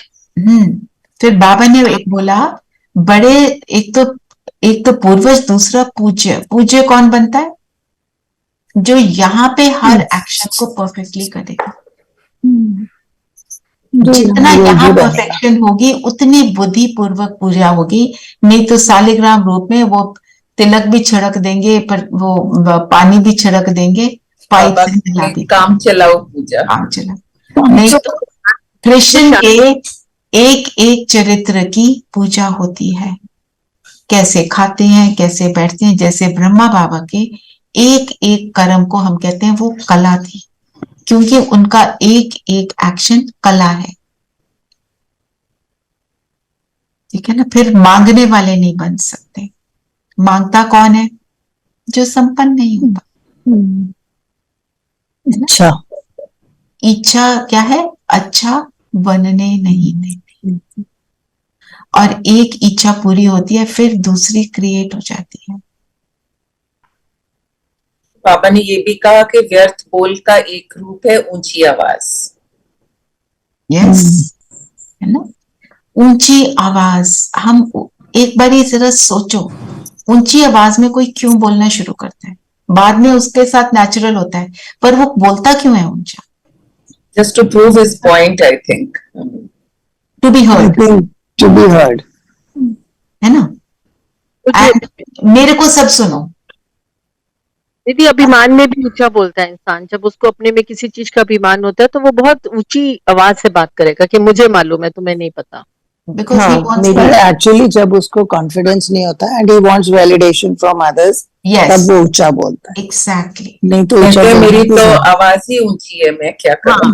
फिर बाबा ने एक बोला, बड़े एक तो पूर्वज, दूसरा पूज्य. पूज्य कौन बनता है? जो यहाँ पे हर एक्शन को परफेक्टली करेगा. जितना यहाँ परफेक्शन होगी उतनी बुद्धि पूर्वक पूजा होगी. नहीं तो शालिग्राम रूप में वो तिलक भी छिड़क देंगे, पर वो पानी भी छिड़क देंगे, पाइप से मिला देंगे. काम चलाओ पूजा, काम चलाओ. नहीं तो कृष्ण के एक एक चरित्र की पूजा होती है. कैसे खाते हैं, कैसे बैठते हैं. जैसे ब्रह्मा बाबा के एक एक कर्म को हम कहते हैं वो कला थी, क्योंकि उनका एक एक एक्शन कला है. ठीक है ना. फिर मांगने वाले नहीं बन सकते. मांगता कौन है? जो संपन्न नहीं होता. अच्छा. इच्छा क्या है? अच्छा बनने नहीं देती. और एक इच्छा पूरी होती है, फिर दूसरी क्रिएट हो जाती है. बाबा ने ये भी कहा कि व्यर्थ बोल का एक रूप है ऊंची आवाज. यस, है ना. ऊंची आवाज. हम एक बार जरा सोचो, ऊंची आवाज में कोई क्यों बोलना शुरू करता है? बाद में उसके साथ नेचुरल होता है, पर वो बोलता क्यों है ऊंचा? Just to prove his point, I think. To be heard. To be heard. है ना. And मेरे को सब सुनो. दीदी अभिमान में भी ऊंचा बोलता है इंसान. जब उसको अपने में किसी चीज का अभिमान होता है तो वो बहुत ऊंची आवाज से बात करेगा कि मुझे मालूम है, तुम्हें नहीं पता. एक्चुअली जब उसको कॉन्फिडेंस नहीं होता and he wants validation from others, तब वो ऊंचा बोलता है. एग्जैक्टली. नहीं तो ऊंचा मेरी तो आवाज ही ऊंची है, मैं क्या करूं.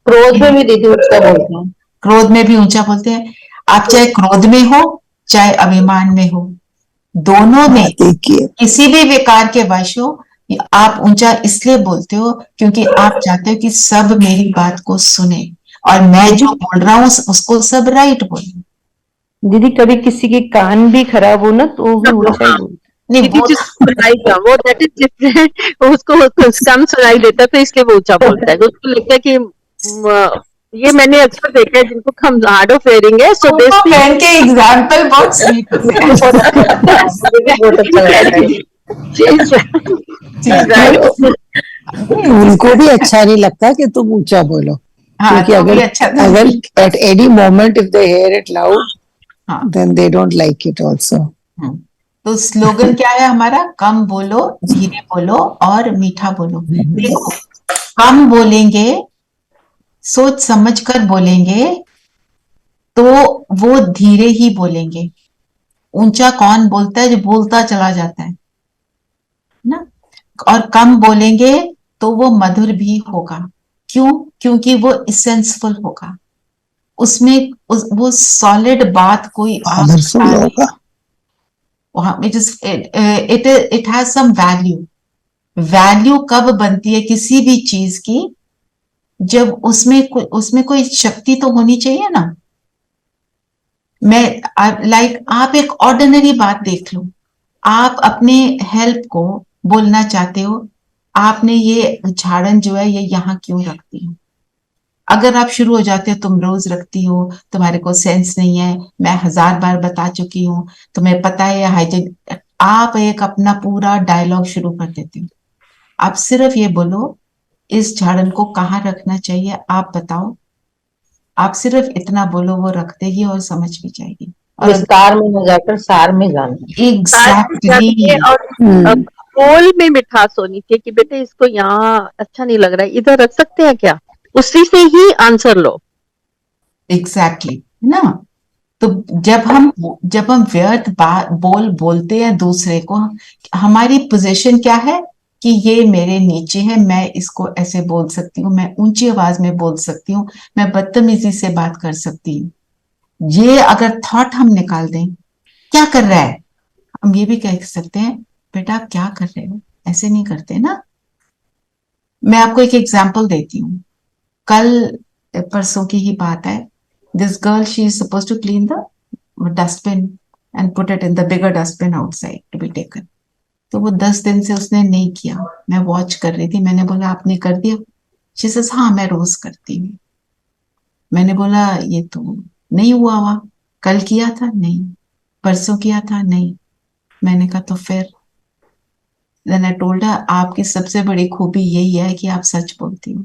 क्रोध में भी दीदी ऊंचा बोलते हैं. क्रोध में भी ऊंचा बोलते हैं. आप चाहे क्रोध में हो चाहे अभिमान में हो, दोनों में किसी भी विकार के वश हो, आप ऊंचा इसलिए बोलते हो क्योंकि आप चाहते हो कि सब मेरी बात को सुने और मैं जो बोल रहा हूँ उसको सब राइट बोले. दीदी कभी किसी के कान भी खराब हो ना तो वो भी ऊंचा ही बोलते. नहीं वो दैट इज डिफरेंट. उसको कम सुनाई देता है तो इसलिए वो ऊंचा बोलता है. उसको लगता है कि ये मैंने अक्सर देखा है जिनको हम हार्ड ऑफ हेयरिंग है, सो दे बहन के एग्जाम्पल बहुत स्वीट होते हैं। मुझे भी बहुत अच्छा लगता है। उनको भी अच्छा नहीं लगता कि तुम ऊंचा बोलो, हाँ, क्योंकि तो भी अगर अच्छा था। अगर at any moment if they hear it loud, हाँ, then they don't like it also. तो स्लोगन क्या है हमारा? कम बोलो, धीरे बोलो और मीठा बोलो। देखो, कम बोलेंगे, सोच समझ कर बोलेंगे, तो वो धीरे ही बोलेंगे। ऊंचा कौन बोलता है? जो बोलता चला जाता है ना। और कम बोलेंगे तो वो मधुर भी होगा। क्यों? क्योंकि वो इसेंसफुल होगा, उसमें वो सॉलिड बात कोई आप Powerful होगा। It has some value. Value कब बनती है किसी भी चीज की? जब उसमें कोई शक्ति तो होनी चाहिए ना। आप एक ऑर्डिनरी बात देख लो। आप अपने हेल्प को बोलना चाहते हो, आपने ये झाड़न जो है ये यहाँ क्यों रखती हो? अगर आप शुरू हो जाते हो, तुम रोज रखती हो, तुम्हारे को सेंस नहीं है, मैं 1000 बार बता चुकी हूँ, तुम्हें पता है हाइजीन, आप एक अपना पूरा डायलॉग शुरू कर देते हो। आप सिर्फ ये बोलो, इस झाड़न को कहाँ रखना चाहिए आप बताओ। आप सिर्फ इतना बोलो, वो रख देगी और समझ भी जाएगी। और विस्तार में न जाकर सार में जाना। एग्जैक्टली। और बोल में मिठास होनी चाहिए कि बेटे इसको यहाँ अच्छा नहीं लग रहा है, इधर रख सकते हैं क्या? उसी से ही आंसर लो। एग्जैक्टली ना। तो जब हम व्यर्थ बोलते हैं दूसरे को, हमारी पोजीशन क्या है कि ये मेरे नीचे है, मैं इसको ऐसे बोल सकती हूँ, मैं ऊंची आवाज में बोल सकती हूँ, मैं बदतमीजी से बात कर सकती हूँ। ये अगर थॉट हम निकाल दें, क्या कर रहा है, हम ये भी कह सकते हैं, बेटा आप क्या कर रहे हो, ऐसे नहीं करते ना। मैं आपको एक एग्जाम्पल देती हूँ। कल परसों की ही बात है। This girl, she is suppose to clean the dustbin and put it in the bigger dustbin outside to be taken. तो वो 10 दिन से उसने नहीं किया। मैं वॉच कर रही थी, मैंने बोला आपने कर दिया? शी सेज हाँ मैं रोज करती हूँ। मैंने बोला ये तो नहीं हुआ, कल किया था? नहीं। परसों किया था? नहीं। मैंने कहा तो फिर? देन आई टोल्ड हर, आपकी सबसे बड़ी खूबी यही है कि आप सच बोलती हो,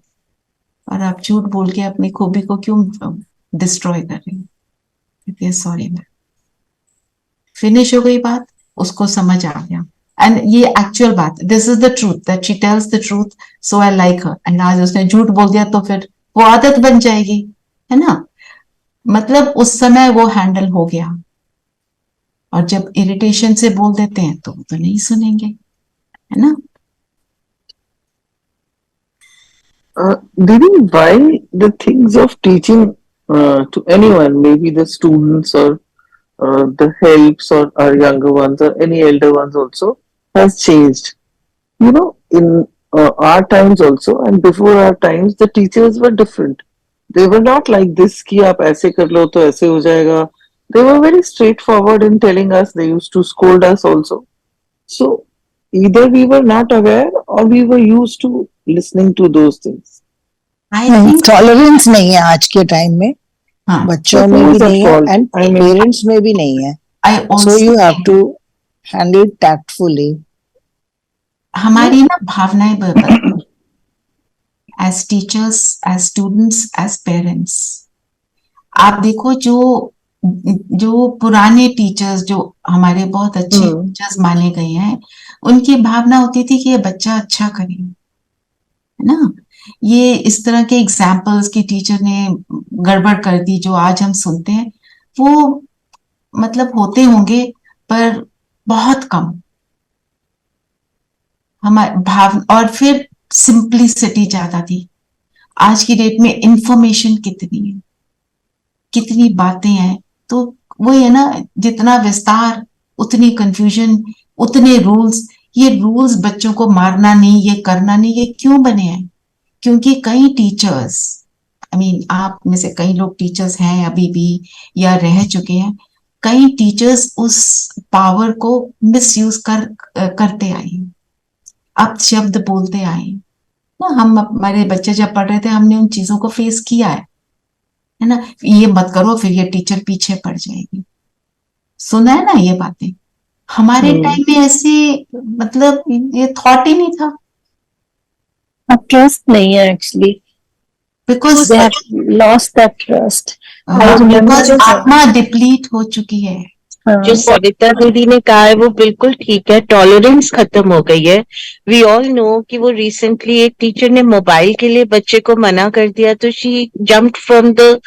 और आप झूठ बोल के अपनी खूबी को क्यों डिस्ट्रॉय कर रही हो? कहती है सॉरी मैम। फिनिश हो गई बात, उसको समझ आ गया। एंड ये एक्चुअल बात, this is the truth that she tells the truth, so I like her. And आज उसने झूठ बोल दिया तो फिर वो आदत बन जाएगी, है ना। मतलब उस समय वो हैंडल हो गया। और जब इरिटेशन से बोल देते हैं तो वो तो नहीं सुनेंगे, है ना। Didi, why the things of teaching to anyone, maybe the students or the helps or our younger ones or any elder ones also, has changed? You know, in our times also and before our times, the teachers were different. They were not like this कि आप ऐसे कर लो तो ऐसे हो जाएगा. They were very straightforward in telling us. They used to scold us also. So either we were not aware or we were used to listening to those things. Tolerance नहीं है आज के टाइम में, बच्चों में भी नहीं है एंड पेरेंट्स में भी नहीं है। So you have to handle tactfully. हमारी ना भावनाएं बदलती, as teachers, as students, as parents. आप देखो जो पुराने टीचर्स, जो हमारे बहुत अच्छे टीचर्स माने गए हैं, उनकी भावना होती थी कि ये बच्चा अच्छा करे, है ना। ये इस तरह के एग्जाम्पल्स की टीचर ने गड़बड़ कर दी जो आज हम सुनते हैं, वो मतलब होते होंगे पर बहुत कम। हमारे भाव, और फिर सिंप्लिसिटी ज्यादा थी। आज की डेट में इंफॉर्मेशन कितनी है, कितनी बातें हैं, तो वो है ना, जितना विस्तार उतनी कंफ्यूजन, उतने रूल्स। ये रूल्स बच्चों को मारना नहीं, ये करना नहीं, ये क्यों बने हैं? क्योंकि कई टीचर्स, आप में से कई लोग टीचर्स हैं अभी भी या रह चुके हैं, कई टीचर्स उस पावर को मिसयूज करते आए, अब शब्द बोलते आए ना। हम, हमारे बच्चे जब पढ़ रहे थे, हमने उन चीजों को फेस किया है। है ना, ये मत करो फिर ये टीचर पीछे पड़ जाएगी। सुना है ना ये बातें, हमारे टाइम में ऐसे मतलब ये थॉट ही नहीं था। अब ट्रस्ट नहीं है actually, because they have lost that trust. Because आत्मा डिप्लीट हो चुकी है। जो सरिता दीदी ने कहा है वो बिल्कुल ठीक है, टॉलरेंस खत्म हो गई है। वी ऑल नो कि वो रिसेंटली एक टीचर ने मोबाइल के लिए बच्चे को मना कर दिया तो she jumped from the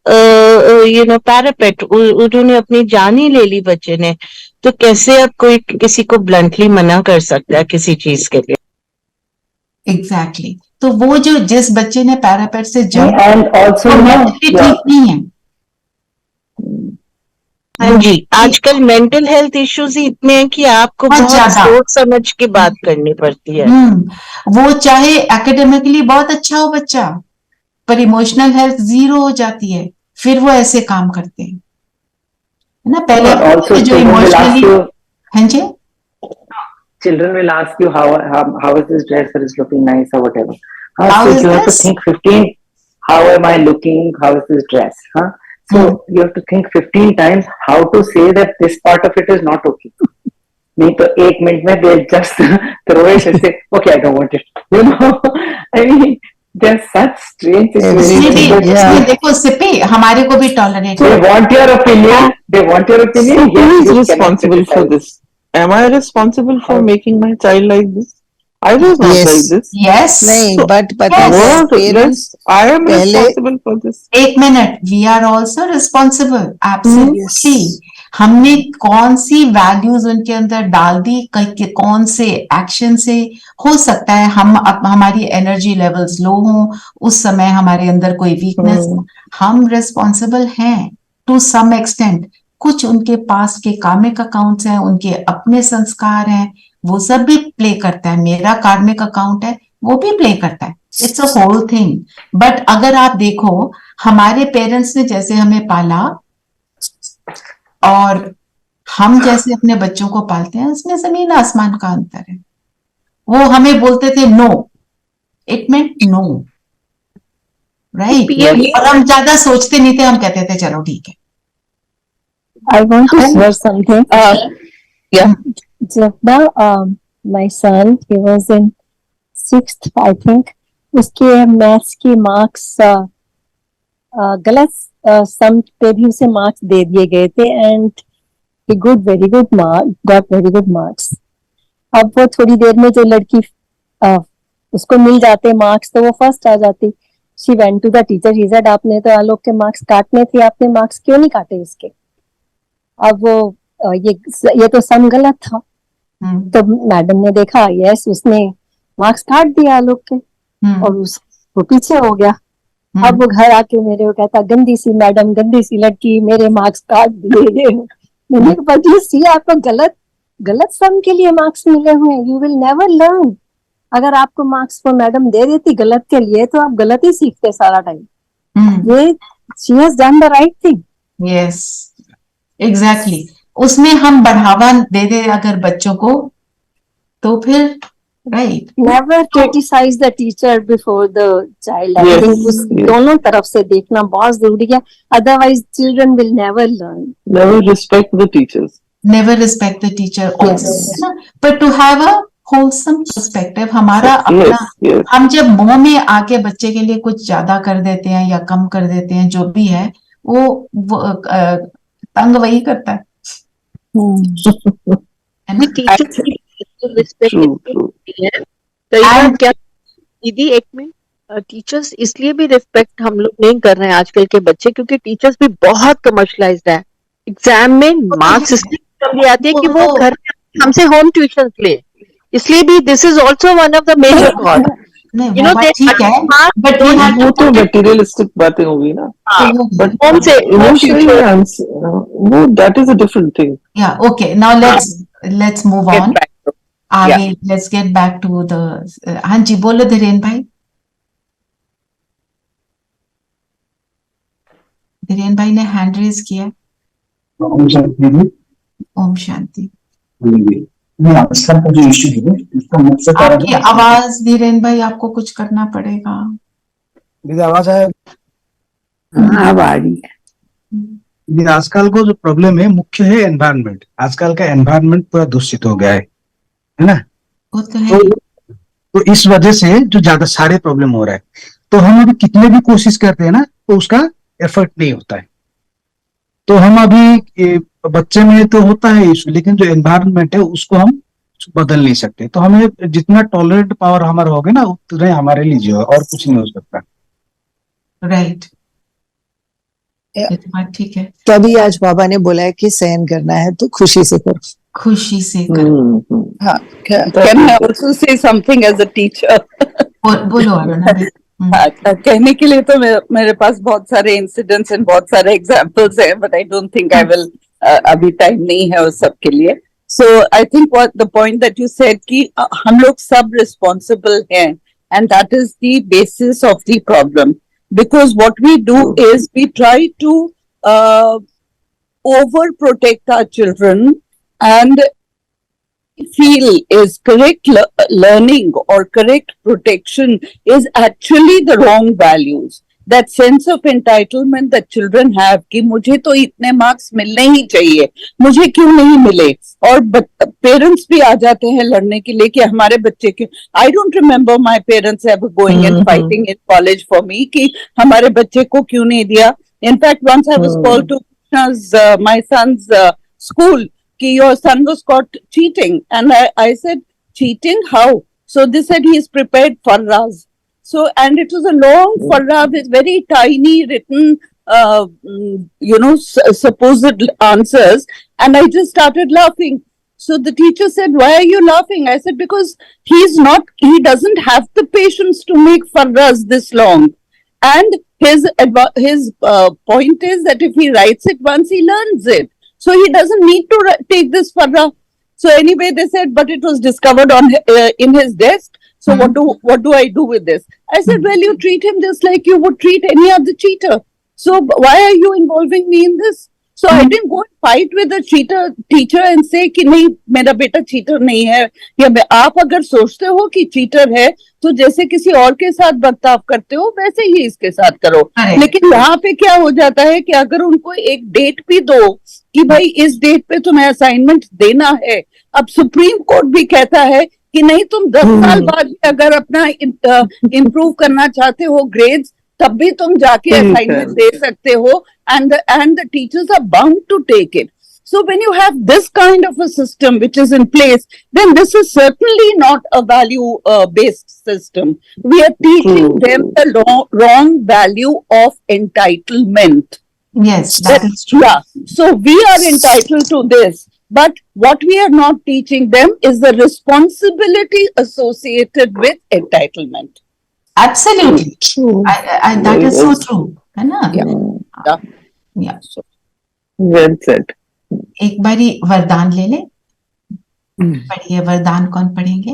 parapet, उन्होंने अपनी जान ही ले ली बच्चे ने। तो कैसे अब कोई किसी को ब्लंटली मना कर सकता है किसी चीज के लिए? एग्जैक्टली तो वो जो जिस बच्चे ने पैरापेट से जंप एंड ऑल्सो ठीक नहीं है। हाँ जी, आजकल मेंटल हेल्थ इश्यूज ही इतने हैं कि आपको बहुत सोच समझ के बात करनी पड़ती है। वो चाहे एकेडमिकली बहुत अच्छा हो बच्चा, पर इमोशनल हेल्थ जीरो हो जाती है, फिर वो ऐसे काम करते हैं, है ना। पहले जो इमोशनली, हाँ जी, children will ask you how is this dress, or is looking nice or whatever. So you have to think 15, how am I looking, how is this dress, so you have to think 15 times how to say that this part of it is not okay. नहीं तो एक minute में they just throw it and say okay I don't want it, you know. I mean they're such strange situations. देखो CP, हमारे को भी tolerate, they want your opinion, So who is responsible for this? Am I responsible for making my child like this? I was not like this. Yes. नहीं, So, but parents, I am responsible for this. एक minute, we are also responsible. Absolutely. हमने कौन सी values उनके अंदर डाल दी, कौन से action से हो सकता है हम हमारी एनर्जी लेवल्स लो हों, उस समय हमारे अंदर कोई वीकनेस, हम रिस्पॉन्सिबल हैं टू सम एक्सटेंट। कुछ उनके पास के कार्मिक अकाउंट्स हैं, उनके अपने संस्कार हैं, वो सब भी प्ले करता है। मेरा कार्मिक अकाउंट है, वो भी प्ले करता है। It's a whole thing. But अगर आप देखो, हमारे पेरेंट्स ने जैसे हमें पाला और हम जैसे अपने बच्चों को पालते हैं, उसमें जमीन आसमान का अंतर है। वो हमें बोलते थे no, it meant no, right. और हम ज्यादा सोचते नहीं थे, हम कहते थे चलो ठीक है। I want to share something. जब ना my son, he was in 6th I think, उसके मैथ्स के मार्क्स गलत सम पे भी उसे मार्क्स दे दिए गए थे and he got very good marks. अब वो थोड़ी देर में जो लड़की उसको मिल जाते मार्क्स तो वो फर्स्ट आ जाती। She went to the teacher, she said आपने तो आलोक के मार्क्स काटने थे, आपने मार्क्स क्यों नहीं काटे इसके। अब वो ये तो सम गलत था। तो मैडम ने देखा, यस उसने मार्क्स काट दिया आलोक के, और वो पीछे हो गया। अब वो घर आके मेरे को कहता, गंदी सी मैडम, गंदी सी लड़की, मेरे मार्क्स काट दिए। मैंने कहा बट यू सी, आपको गलत सम के लिए मार्क्स मिले हुए हैं, यू विल नेवर लर्न। अगर आपको मार्क्स वो मैडम दे देती गलत के लिए, तो आप गलत ही सीखते सारा टाइम। ये she has done the right thing. Yes exactly. उसमें हम बढ़ावा दे दे अगर बच्चों को, तो फिर right. Never criticise the teacher before the child. I think उस दोनों तरफ से देखना बहुत जरूरी है, otherwise children will never learn. Never respect the teachers, never respect the teacher also, but to have a wholesome perspective. हमारा अपना, हम जब मुंह में आके बच्चे के लिए कुछ ज्यादा कर देते हैं या कम कर देते हैं, जो भी है वो तंग वही करता है। क्या दीदी, एक मिनट, टीचर्स इसलिए भी रिस्पेक्ट हम लोग नहीं कर रहे हैं आजकल के बच्चे, क्योंकि टीचर्स भी बहुत कमर्शलाइज्ड है। एग्जाम में मार्क्स इसलिए कम आती है कि वो घर में हमसे होम ट्यूशन ले, इसलिए भी this is also one of the major cause. You know ठीक है, बट वो तो मटेरियलिस्टिक बातें होगी ना, बट होम से इमोशनली वो that is a different thing. Yeah okay, now let's move on आगे। Let's get back to the, हाँ जी बोलो धीरेन भाई। धीरेन भाई ने हैंड रेज किया। ओम शांति। ओम शांति। इसका जो इश्यू है, इसका मुख्य कारण आपकी आवाज धीरेन भाई, आपको कुछ करना पड़ेगा। मेरी आवाज है? हाँ, अब आ रही है। ये आजकल को जो प्रॉब्लम है मुख्य है एनवायरनमेंट। आजकल का एनवायरनमेंट पूरा दूषित हो गया है ना। वो तो है। तो इस वजह से जो ज्यादा सारे प्रॉब्लम हो रहा है, तो हम अभी कितने भी कोशिश करते हैं ना तो उसका एफर्ट नहीं होता है। तो हम अभी बच्चे में तो होता है इशू, लेकिन जो एनवायरनमेंट है उसको हम बदल नहीं सकते। तो हमें जितना टॉलरेट पावर हमारा होगा ना उतने हमारे लिए जो है, और कुछ नहीं हो सकता। राइट, ये तो बात ठीक है। तभी आज बाबा ने बोला है कि सहन करना है तो खुशी से करो, खुशी से करो। हाँ, can I also say something as a teacher? बोलो अरुणा। हाँ, कहने के लिए तो मेरे पास बहुत सारे इंसिडेंट्स एंड बहुत सारे एग्जांपल्स हैं, but I don't think I will, अभी टाइम नहीं है उस सब के लिए। So I think what the point that you said कि हम लोग सब रिस्पॉन्सिबल हैं, and that is the basis of the problem, because what we do is we try to over protect our children, and feel is correct learning or correct protection is actually the wrong values. That sense of entitlement that children have कि मुझे तो इतने marks मिलने ही चाहिए, मुझे क्यों नहीं मिले, और पेरेंट्स भी आ जाते हैं लड़ने के लिए कि हमारे बच्चे क्यों। I don't remember my parents ever going and fighting in college for me कि हमारे बच्चे को क्यों नहीं दिया। In fact, once I was called to my son's school your son was caught cheating, and I said, cheating how? So they said he is prepared farras. So, and it was a long farra with very tiny written supposed answers, and I just started laughing. So the teacher said, why are you laughing? I said, because he doesn't have the patience to make farras this long, and his point is that if he writes it once, he learns it. So he doesn't need to take this farra. So anyway, they said, but it was discovered in his desk. So what do I do with this? I said, well, you treat him just like you would treat any other cheater. So why are you involving me in this? So I didn't go and fight with the teacher and say कि नहीं मेरा बेटा cheater नहीं है, या आप अगर सोचते हो कि cheater है तो जैसे किसी और के साथ बर्ताव करते हो वैसे ही इसके साथ करो। लेकिन यहाँ पे क्या हो जाता है कि अगर उनको एक डेट भी दो कि भाई इस डेट पे तुम्हें असाइनमेंट देना है, अब सुप्रीम कोर्ट भी कहता है कि नहीं तुम 10 साल बाद भी अगर अपना इम्प्रूव करना चाहते हो ग्रेड्स तब भी तुम जाके असाइनमेंट दे सकते हो, and the teachers are bound to take it. So when you have this kind of a system which is in place, then this is certainly not a value based system. We are teaching them the wrong value of entitlement. Yes, that is true. Yeah. So we are entitled to this, but what we are not teaching them is the responsibility associated with entitlement. Absolutely true. That is so true, है ना? Yeah. Well said. एक बारी वरदान ले ले। पढ़िए वरदान, कौन पढ़ेंगे?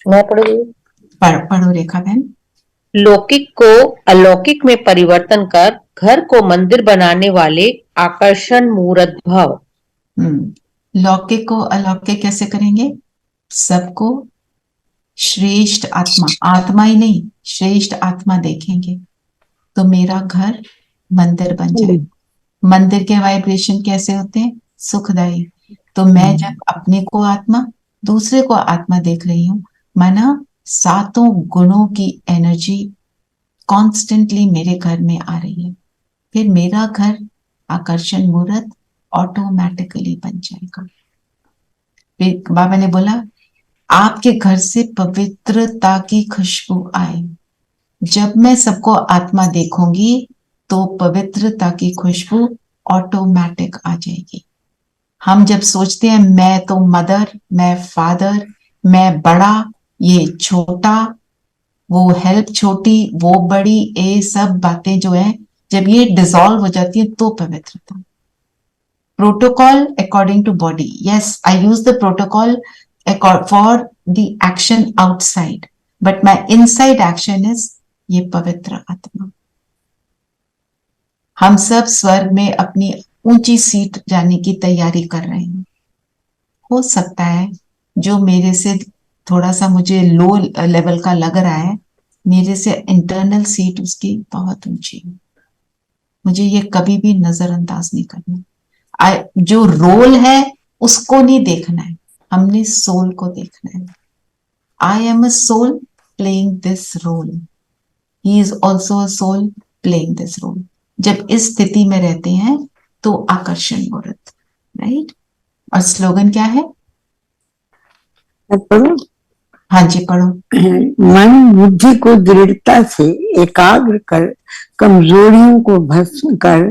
मैं पढ़ूंगी। पढ़ो रेखा बहन। लौकिक को अलौकिक में परिवर्तन कर घर को मंदिर बनाने वाले आकर्षण मूर्त भाव। लौकिक को अलौकिक कैसे करेंगे? सबको श्रेष्ठ आत्मा ही नहीं श्रेष्ठ आत्मा देखेंगे तो मेरा घर मंदिर बन जाए। मंदिर के वाइब्रेशन कैसे होते हैं? सुखदायी। तो मैं जब अपने को आत्मा दूसरे को आत्मा देख रही हूँ, माना 7 गुणों की एनर्जी कॉन्स्टेंटली मेरे घर में आ रही है, फिर मेरा घर आकर्षण मूर्त ऑटोमेटिकली बन जाएगा। फिर बाबा ने बोला आपके घर से पवित्रता की खुशबू आए। जब मैं सबको आत्मा देखूंगी तो पवित्रता की खुशबू ऑटोमेटिक आ जाएगी। हम जब सोचते हैं मैं तो मदर, मैं फादर, मैं बड़ा, ये छोटा, वो हेल्प छोटी, वो बड़ी, ये सब बातें जो है जब ये डिसॉल्व हो जाती है तो पवित्रता। Protocol according to body, yes I use the protocol for the action outside, but my inside action is ये पवित्र आत्मा। हम सब स्वर्ग में अपनी ऊंची सीट जाने की तैयारी कर रहे हैं। हो सकता है जो मेरे से थोड़ा सा मुझे लो लेवल का लग रहा है मेरे से इंटरनल सीट उसकी बहुत ऊंची है। मुझे ये कभी भी नजरअंदाज नहीं करना। जो रोल है उसको नहीं देखना है, हमने सोल को देखना है। I am a soul playing this role, he is also a soul playing this role. जब इस स्थिति में रहते हैं तो आकर्षण मुहूर्त, राइट। और स्लोगन क्या है? पढ़ो। हाँ जी पढ़ो। मन बुद्धि को दृढ़ता से एकाग्र कर कमजोरियों को भस्म कर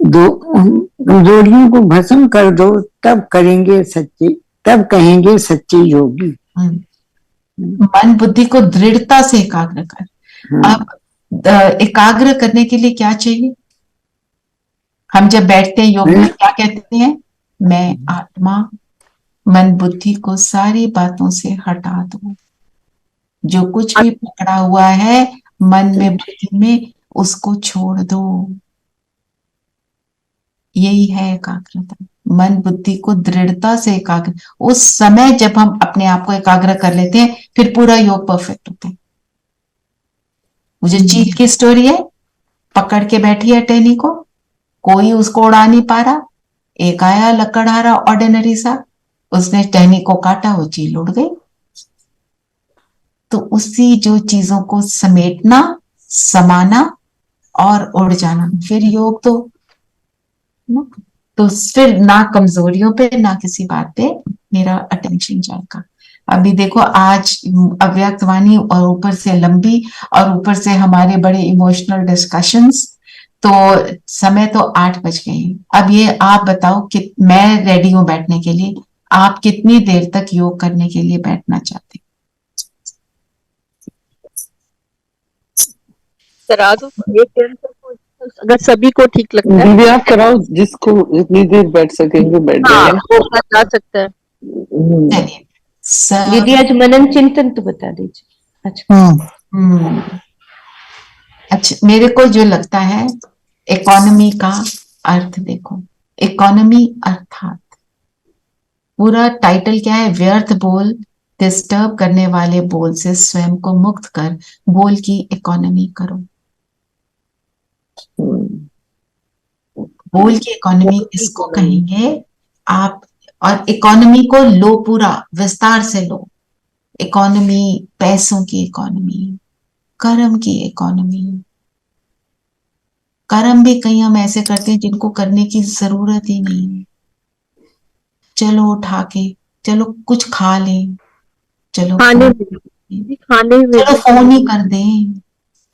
दो, कमजोरियों को भस्म कर दो, तब करेंगे सच्चे, तब कहेंगे सच्चे योगी। मन बुद्धि को दृढ़ता से एकाग्र कर। अब एकाग्र करने के लिए क्या चाहिए? हम जब बैठते हैं योग में क्या कहते हैं? मैं आत्मा, मन बुद्धि को सारी बातों से हटा दो। जो कुछ भी पकड़ा हुआ है मन में बुद्धि में, उसको छोड़ दो। यही है एकाग्रता। मन बुद्धि को दृढ़ता से एकाग्र, उस समय जब हम अपने आप को एकाग्र कर लेते हैं फिर पूरा योग परफेक्ट होता है। मुझे चील की स्टोरी है, पकड़ के बैठी है टहनी को, कोई उसको उड़ा नहीं पा रहा। एक आया लकड़हारा ऑर्डिनरी सा, उसने टहनी को काटा, वो चील उड़ गई। तो उसी जो चीजों को समेटना, समाना और उड़ जाना, फिर योग तो फिर ना कमजोरियों पे ना किसी बात पे मेरा अटेंशन जाएगा। अभी देखो आज अव्यक्त वाणी और ऊपर से लंबी और ऊपर से हमारे बड़े इमोशनल डिस्कशंस, तो समय तो 8 बज गए हैं। अब ये आप बताओ कि मैं रेडी हूं बैठने के लिए, आप कितनी देर तक योग करने के लिए बैठना चाहते हैं? करा दो एक दिन तक, अगर सभी को ठीक लगता है। दीदी आप कराओ, जिसको जितनी देर बैठ सकेंगे बैठ जाएंगे। वो बता सकता है। चलिए दीदी आज मनन चिंतन तो बता दीजिए। अच्छा मेरे को जो लगता है इकोनॉमी का अर्थ देखो। इकोनॉमी अर्थात पूरा टाइटल क्या है? व्यर्थ बोल, डिस्टर्ब करने वाले बोल से स्वयं को मुक्त कर बोल की इकोनॉमी करो। बोल की इकोनॉमी किसको कहेंगे आप? और इकोनॉमी को लो, पूरा विस्तार से लो। इकोनॉमी पैसों की इकोनॉमी, कर्म की इकोनॉमी। कर्म भी कहीं हम ऐसे करते हैं जिनको करने की जरूरत ही नहीं है। चलो उठा के, चलो कुछ खा लें, चलो खाने चलो फोन ही कर दें,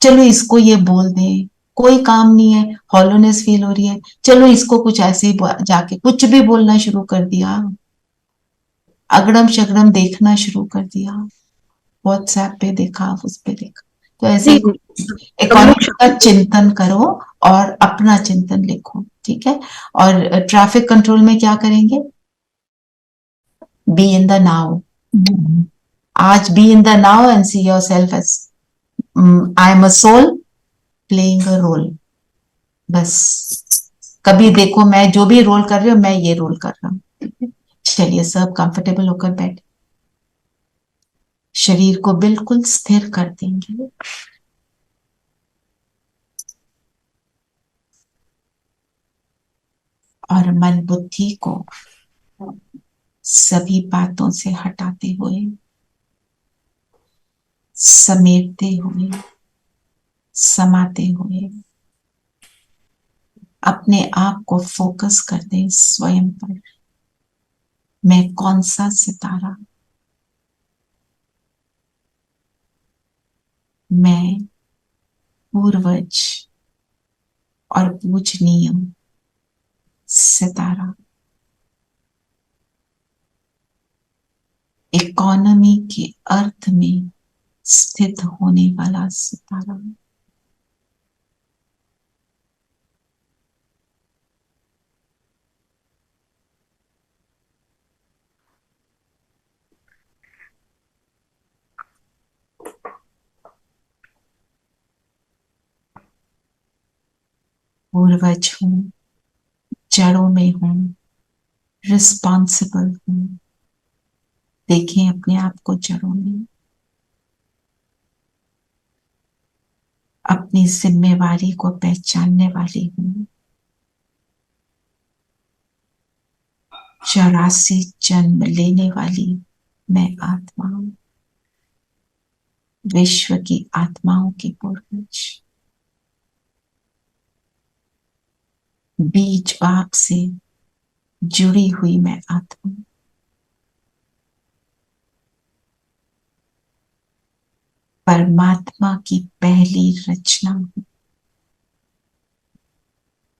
चलो इसको ये बोल दें, कोई काम नहीं है, हॉलोनेस फील हो रही है, चलो इसको कुछ ऐसे ही जाके कुछ भी बोलना शुरू कर दिया, अगड़म शगड़म देखना शुरू कर दिया, व्हाट्सएप पे देखा, उस पे देखा। तो ऐसे इकोनॉमी का चिंतन करो और अपना चिंतन लिखो, ठीक है। और ट्रैफिक कंट्रोल में क्या करेंगे? Be in the now. आज be in the now and see yourself as I am a soul playing a role. बस कभी देखो मैं जो भी रोल कर रही हूँ, मैं ये रोल कर रहा हूँ। चलिए सब कंफर्टेबल होकर बैठ, शरीर को बिल्कुल स्थिर कर देंगे। और मन बुद्धि को सभी बातों से हटाते हुए, समेटते हुए, समाते हुए अपने आप को फोकस कर दें स्वयं पर। मैं कौन सा सितारा, मैं पूर्वज और पूजनीय सितारा, इकोनॉमी के अर्थ में स्थित होने वाला सितारा। पूर्वज हूं, जड़ों में हूं, रिस्पॉन्सिबल हूं। देखें अपने आप को जड़ों में। अपनी जिम्मेवारी को पहचानने वाली हूँ। 84 जन्म लेने वाली मैं आत्मा हूँ, विश्व की आत्माओं की पूर्वज। बीज बाप से जुड़ी हुई मैं आत्मा, परमात्मा की पहली रचना हूँ।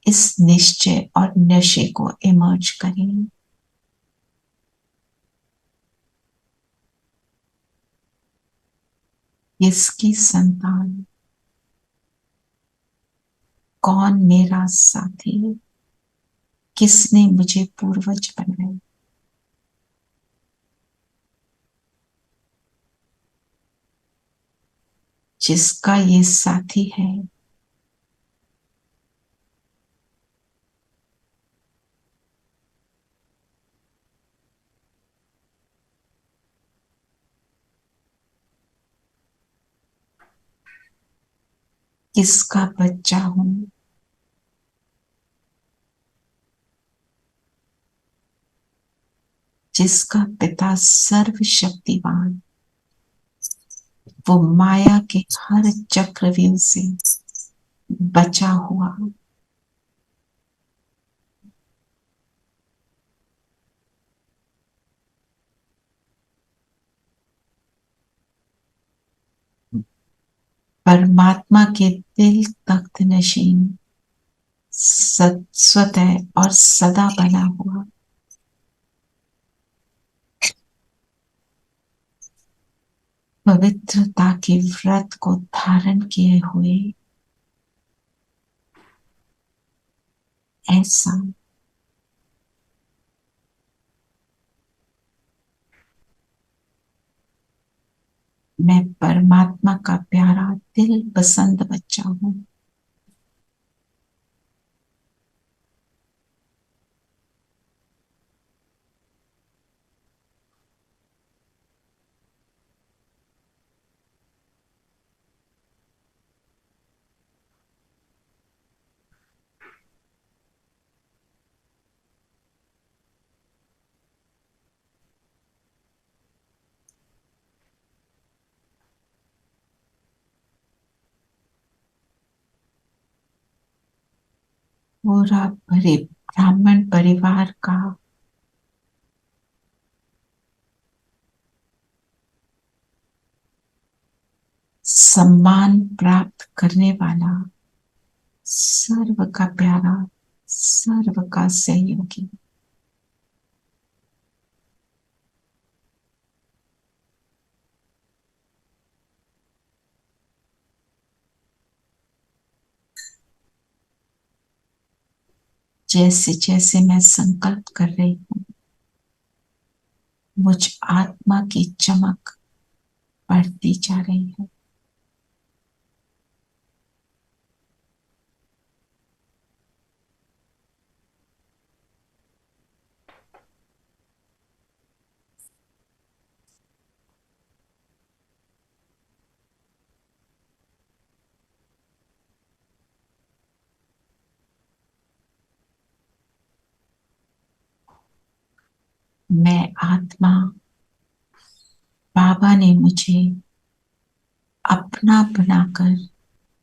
इस निश्चय और नशे को इमर्ज करें। किसकी संतान, कौन मेरा साथी, किसने मुझे पूर्वज बनाया। जिसका ये साथी है, किसका बच्चा हूं, जिसका पिता सर्वशक्तिवान, वो माया के हर चक्रव्यूह से बचा हुआ, परमात्मा के दिल तख्त नशीन, स्वतः और सदा बना हुआ, पवित्रता के व्रत को धारण किए हुए, ऐसा मैं परमात्मा का प्यारा दिल पसंद बच्चा हूं। पूरा ब्राह्मण परिवार का सम्मान प्राप्त करने वाला, सर्व का प्यारा, सर्व का सहयोगी, जैसे जैसे मैं संकल्प कर रही हूं, मुझ आत्मा की चमक बढ़ती जा रही है। मैं आत्मा, बाबा ने मुझे अपना बनाकर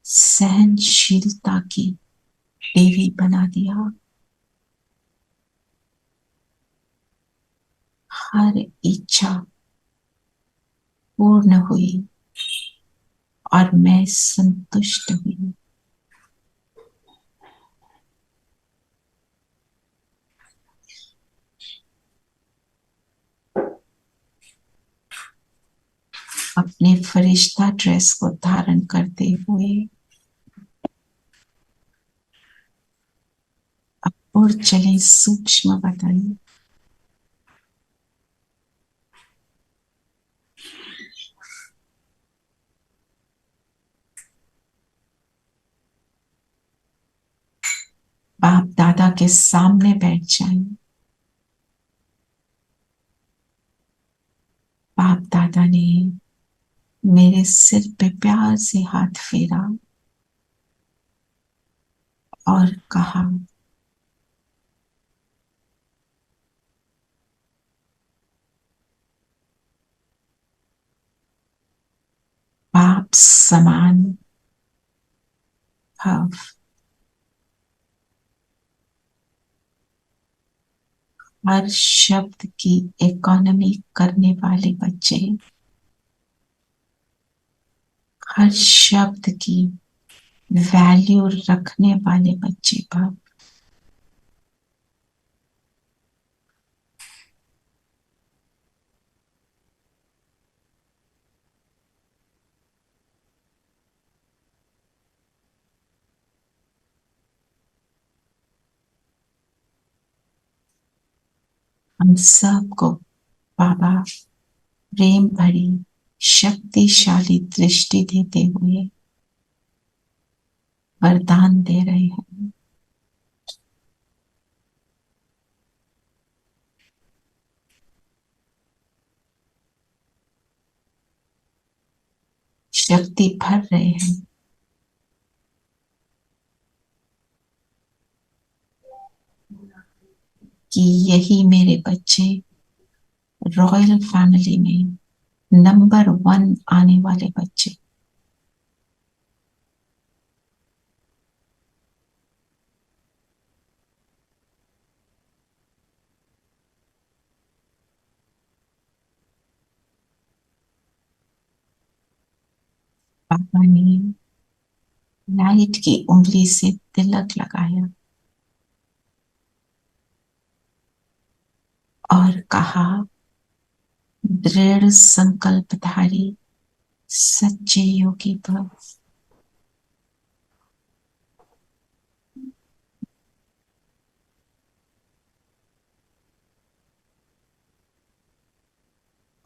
सहनशीलता की देवी बना दिया। हर इच्छा पूर्ण हुई और मैं संतुष्ट हुई। अपने फरिश्ता ड्रेस को धारण करते हुए अब उड़ चले सूक्ष्म बदन। बाप दादा के सामने बैठ जाएं। बाप दादा ने मेरे सिर पे प्यार से हाथ फेरा और कहा, बाप समान भाव, हर शब्द की इकोनॉमी करने वाले बच्चे, हर शब्द की वैल्यू रखने वाले बच्चे भाव, हम सबको बाबा प्रेम भरी शक्तिशाली दृष्टि देते हुए वरदान दे रहे हैं। शक्ति भर रहे हैं। कि यही मेरे बच्चे रॉयल फैमिली में नंबर 1 आने वाले बच्चे, पापा ने लाइट की उंगली से तिलक लगाया और कहा, दृढ़ संकल्पधारी सच्चे योगी भव।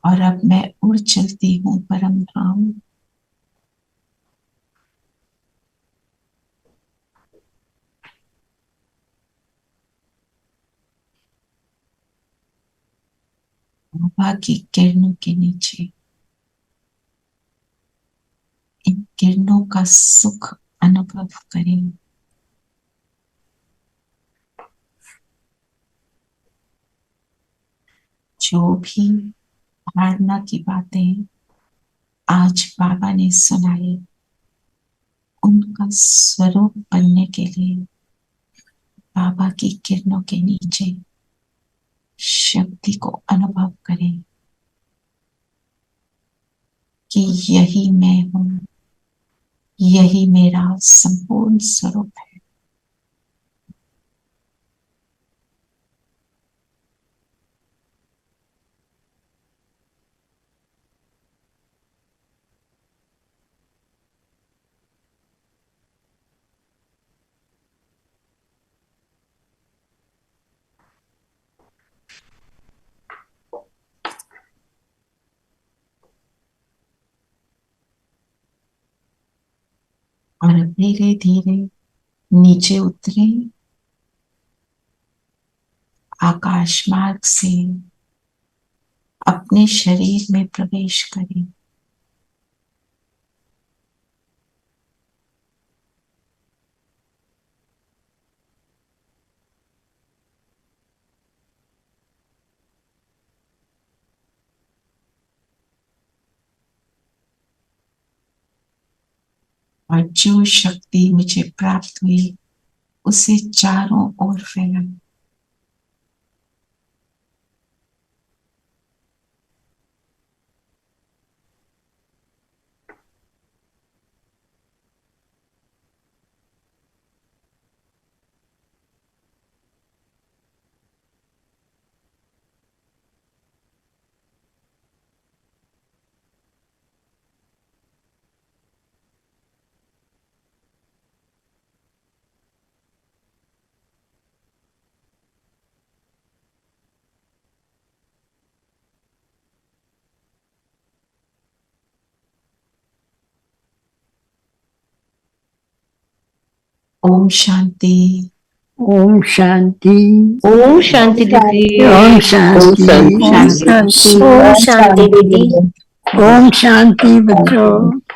और अब मैं उड़ चलती हूँ परम धाम। बाबा की किरणों के नीचे, इन किरणों का सुख अनुभव करें। जो भी धारणा की बातें आज बाबा ने सुनाई, उनका स्वरूप बनने के लिए बाबा की किरणों के नीचे शक्ति को अनुभव करें कि यही मैं हूं, यही मेरा संपूर्ण स्वरूप है। और धीरे धीरे नीचे उतरे, आकाश मार्ग से अपने शरीर में प्रवेश करें। और जो शक्ति मुझे प्राप्त हुई उसे चारों ओर फैलाएं। ओम शांति। ओम शांति। ओम शांति दीदी। ओम शांति। ओम शांति दीदी। ओम शांति बच्चों।